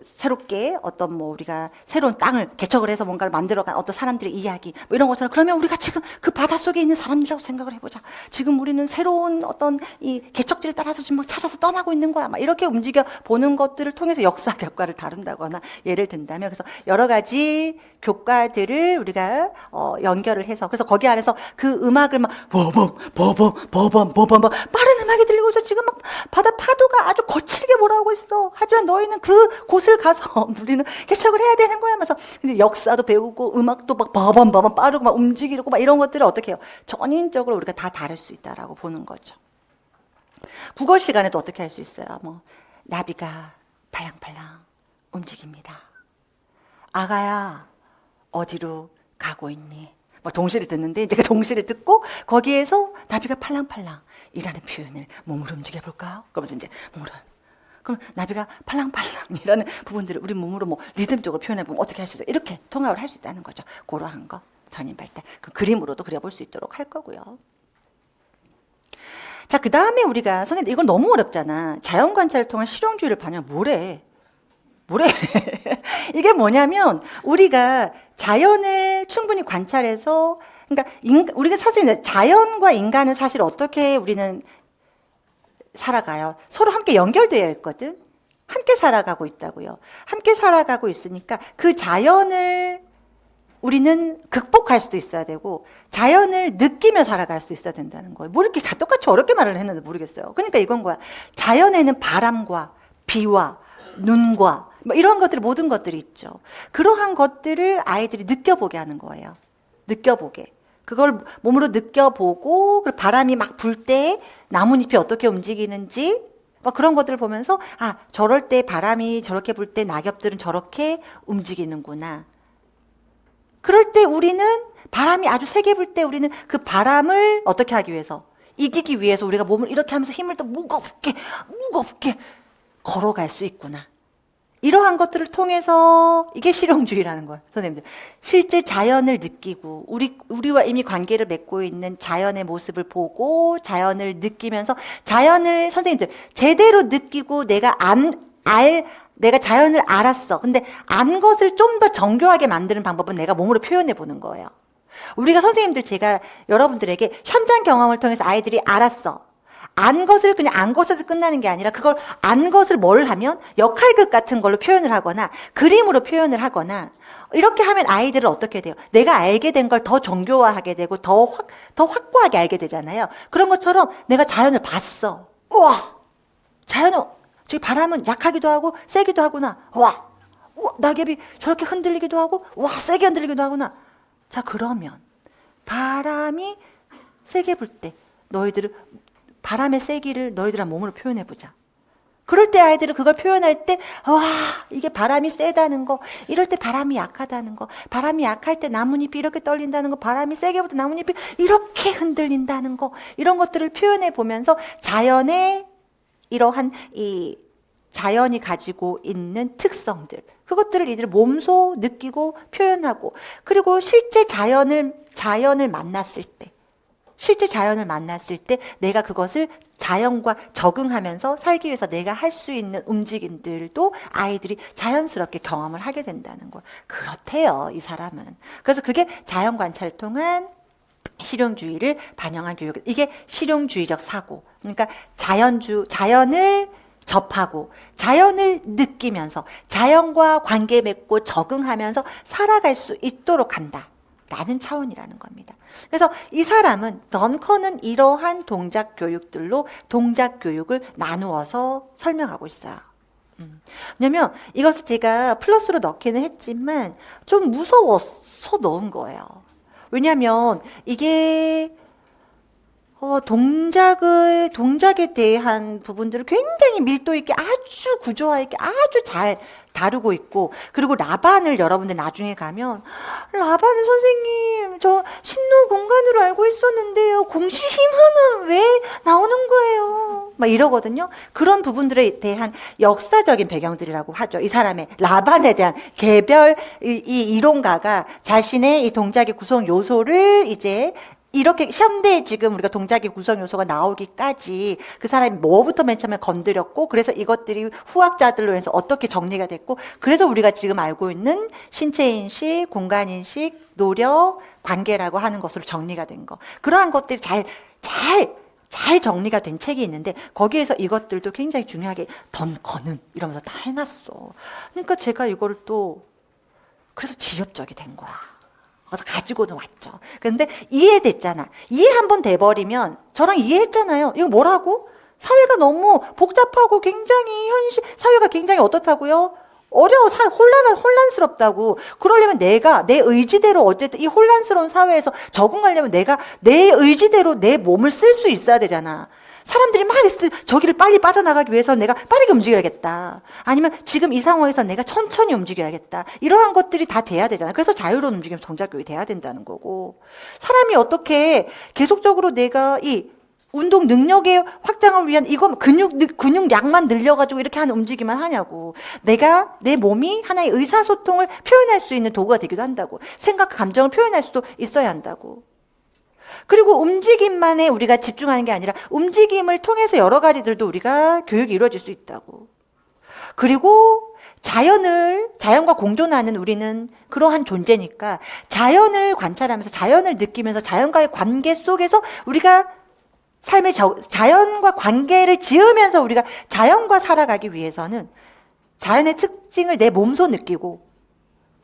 새롭게 어떤 우리가 새로운 땅을 개척을 해서 뭔가를 만들어간 어떤 사람들의 이야기 이런 것처럼, 그러면 우리가 지금 그 바다 속에 있는 사람들이라고 생각을 해보자. 지금 우리는 새로운 어떤 이 개척지를 따라서 지금 막 찾아서 떠나고 있는 거야. 막 이렇게 움직여 보는 것들을 통해서 역사 교과를 다룬다거나 예를 든다면, 그래서 여러 가지 교과들을 우리가 연결을 해서, 그래서 거기 안에서 그 음악을 막 버범 빠른 음악이 들리고서 지금 막 바다 파도가 아주 거칠게 몰아오고 있어. 하지만 너희는 그 곳을 가서 우리는 개척을 해야 되는 거야 하면서, 근데 역사도 배우고 음악도 막 버범 빠르고 막 움직이고 막 이런 것들을 어떻게 해요? 전인적으로 우리가 다 다룰 수 있다라고 보는 거죠. 국어 시간에도 어떻게 할 수 있어요? 나비가 팔랑팔랑 움직입니다. 아가야, 어디로 가고 있니? 동시를 듣는데, 이제 그 동시를 듣고 거기에서 나비가 팔랑팔랑 이라는 표현을 몸으로 움직여 볼까요? 그러면서 이제 몸으로, 그럼 나비가 팔랑팔랑이라는 부분들을 우리 몸으로 리듬적으로 표현해보면 어떻게 할 수 있어요? 이렇게 통합을 할 수 있다는 거죠. 그러한 거 전인 발달, 그 그림으로도 그려볼 수 있도록 할 거고요. 자, 그 다음에 우리가, 선생님 이건 너무 어렵잖아. 자연 관찰을 통한 실용주의를 반영. 뭐래? 이게 뭐냐면, 우리가 자연을 충분히 관찰해서, 그러니까 우리가 사실 자연과 인간은 사실 어떻게 우리는 살아가요? 서로 함께 연결되어 있거든. 함께 살아가고 있다고요. 함께 살아가고 있으니까 그 자연을 우리는 극복할 수도 있어야 되고, 자연을 느끼며 살아갈 수 있어야 된다는 거예요. 뭐 이렇게 똑같이 어렵게 말을 했는데 모르겠어요. 그러니까 이건 거야. 자연에는 바람과 비와 눈과 이런 것들이, 모든 것들이 있죠. 그러한 것들을 아이들이 느껴보게 하는 거예요. 느껴보게. 그걸 몸으로 느껴보고, 그리고 바람이 막 불 때 나뭇잎이 어떻게 움직이는지 그런 것들을 보면서, 저럴 때 바람이 저렇게 불 때 낙엽들은 저렇게 움직이는구나. 그럴 때 우리는 바람이 아주 세게 불 때 우리는 그 바람을 어떻게 하기 위해서, 이기기 위해서 우리가 몸을 이렇게 하면서 힘을 더 무겁게 걸어갈 수 있구나. 이러한 것들을 통해서, 이게 실용주의라는 거예요, 선생님들. 실제 자연을 느끼고, 우리와 이미 관계를 맺고 있는 자연의 모습을 보고, 자연을 느끼면서, 자연을 선생님들 제대로 느끼고 내가 내가 자연을 알았어. 근데 안 것을 좀 더 정교하게 만드는 방법은 내가 몸으로 표현해 보는 거예요. 우리가 선생님들 제가 여러분들에게 현장 경험을 통해서 아이들이 알았어. 안 것을 그냥 안 것에서 끝나는 게 아니라 그걸 안 것을 뭘 하면 역할극 같은 걸로 표현을 하거나 그림으로 표현을 하거나 이렇게 하면 아이들은 어떻게 돼요? 내가 알게 된 걸 더 정교화하게 되고 더 확고하게 알게 되잖아요. 그런 것처럼 내가 자연을 봤어. 우와! 자연은 저기 바람은 약하기도 하고 세기도 하구나. 와! 우와, 낙엽이 저렇게 흔들리기도 하고 와, 세게 흔들리기도 하구나. 자, 그러면 바람이 세게 불 때 너희들은 바람의 세기를 너희들한 몸으로 표현해보자. 그럴 때 아이들은 그걸 표현할 때, 와, 이게 바람이 세다는 거, 이럴 때 바람이 약하다는 거, 바람이 약할 때 나뭇잎이 이렇게 떨린다는 거, 바람이 세게 불 때 나뭇잎이 이렇게 흔들린다는 거, 이런 것들을 표현해 보면서 자연의 이러한 이 자연이 가지고 있는 특성들, 그것들을 이들 몸소 느끼고 표현하고, 그리고 실제 자연을 만났을 때, 내가 그것을 자연과 적응하면서 살기 위해서 내가 할 수 있는 움직임들도 아이들이 자연스럽게 경험을 하게 된다는 걸. 그렇대요, 이 사람은. 그래서 그게 자연 관찰을 통한 실용주의를 반영한 교육. 이게 실용주의적 사고. 그러니까 자연을 접하고 자연을 느끼면서 자연과 관계 맺고 적응하면서 살아갈 수 있도록 한다. 라는 차원이라는 겁니다. 그래서 이 사람은 던컨은 이러한 동작 교육들로 동작 교육을 나누어서 설명하고 있어요. 왜냐면 이것을 제가 플러스로 넣기는 했지만 좀 무서워서 넣은 거예요. 왜냐면 이게 동작에 대한 부분들을 굉장히 밀도 있게 아주 구조화 있게 아주 잘 다루고 있고, 그리고 라반을 여러분들 나중에 가면, 라반은 선생님, 저 신노 공간으로 알고 있었는데요. 공시힘은 왜 나오는 거예요? 막 이러거든요. 그런 부분들에 대한 역사적인 배경들이라고 하죠. 이 사람의 라반에 대한 개별, 이 이론가가 자신의 이 동작의 구성 요소를 이제 이렇게 현대에 지금 우리가 동작의 구성 요소가 나오기까지 그 사람이 뭐부터 맨 처음에 건드렸고, 그래서 이것들이 후학자들로 해서 어떻게 정리가 됐고, 그래서 우리가 지금 알고 있는 신체인식, 공간인식, 노력, 관계라고 하는 것으로 정리가 된 거. 그러한 것들이 잘 정리가 된 책이 있는데, 거기에서 이것들도 굉장히 중요하게 던커는 이러면서 다 해놨어. 그러니까 제가 이거를 또 그래서 지엽적이 된 거야. 그래서 가지고는 왔죠. 그런데 이해됐잖아. 이해 한번 돼버리면, 저랑 이해했잖아요. 이거 뭐라고? 사회가 너무 복잡하고 굉장히 사회가 굉장히 어떻다고요? 어려워, 혼란스럽다고. 그러려면 내가 내 의지대로 어쨌든 이 혼란스러운 사회에서 적응하려면 내가 내 의지대로 내 몸을 쓸 수 있어야 되잖아. 사람들이 막 있을 때 저기를 빨리 빠져나가기 위해서 내가 빠르게 움직여야겠다. 아니면 지금 이 상황에서 내가 천천히 움직여야겠다. 이러한 것들이 다 돼야 되잖아. 그래서 자유로운 움직임 동작교육이 돼야 된다는 거고. 사람이 어떻게 계속적으로 내가 이 운동 능력의 확장을 위한 이거 근육량만 늘려가지고 이렇게 하는 움직임만 하냐고. 내가 내 몸이 하나의 의사소통을 표현할 수 있는 도구가 되기도 한다고. 생각, 감정을 표현할 수도 있어야 한다고. 그리고 움직임만에 우리가 집중하는 게 아니라 움직임을 통해서 여러 가지들도 우리가 교육이 이루어질 수 있다고. 그리고 자연과 공존하는 우리는 그러한 존재니까 자연을 관찰하면서 자연을 느끼면서 자연과의 관계 속에서 우리가 삶의 자연과 관계를 지으면서 우리가 자연과 살아가기 위해서는 자연의 특징을 내 몸소 느끼고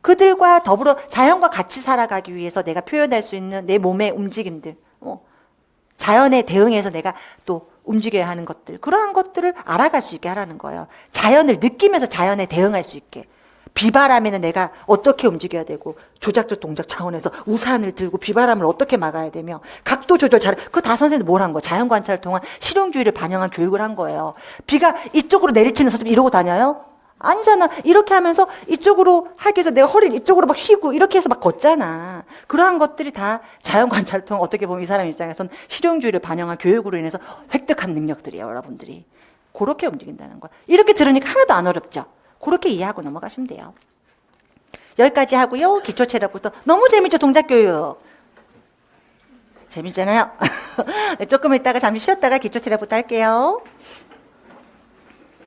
그들과 더불어 자연과 같이 살아가기 위해서 내가 표현할 수 있는 내 몸의 움직임들, 자연에 대응해서 내가 또 움직여야 하는 것들, 그러한 것들을 알아갈 수 있게 하라는 거예요. 자연을 느끼면서 자연에 대응할 수 있게. 비바람에는 내가 어떻게 움직여야 되고, 조작적 동작 차원에서 우산을 들고 비바람을 어떻게 막아야 되며, 각도 조절 그거 다 선생님들 뭘 한 거예요? 자연 관찰을 통한 실용주의를 반영한 교육을 한 거예요. 비가 이쪽으로 내리치는 선생님 이러고 다녀요? 아니잖아. 이렇게 하면서 이쪽으로 하기 위해서 내가 허리를 이쪽으로 막 휘고 이렇게 해서 막 걷잖아. 그러한 것들이 다 자연 관찰을 통해 어떻게 보면 이 사람 입장에서는 실용주의를 반영한 교육으로 인해서 획득한 능력들이에요, 여러분들이. 그렇게 움직인다는 거야. 이렇게 들으니까 하나도 안 어렵죠? 그렇게 이해하고 넘어가시면 돼요. 여기까지 하고요. 기초체력부터. 너무 재밌죠, 동작교육. 재밌잖아요. 조금 있다가 잠시 쉬었다가 기초체력부터 할게요.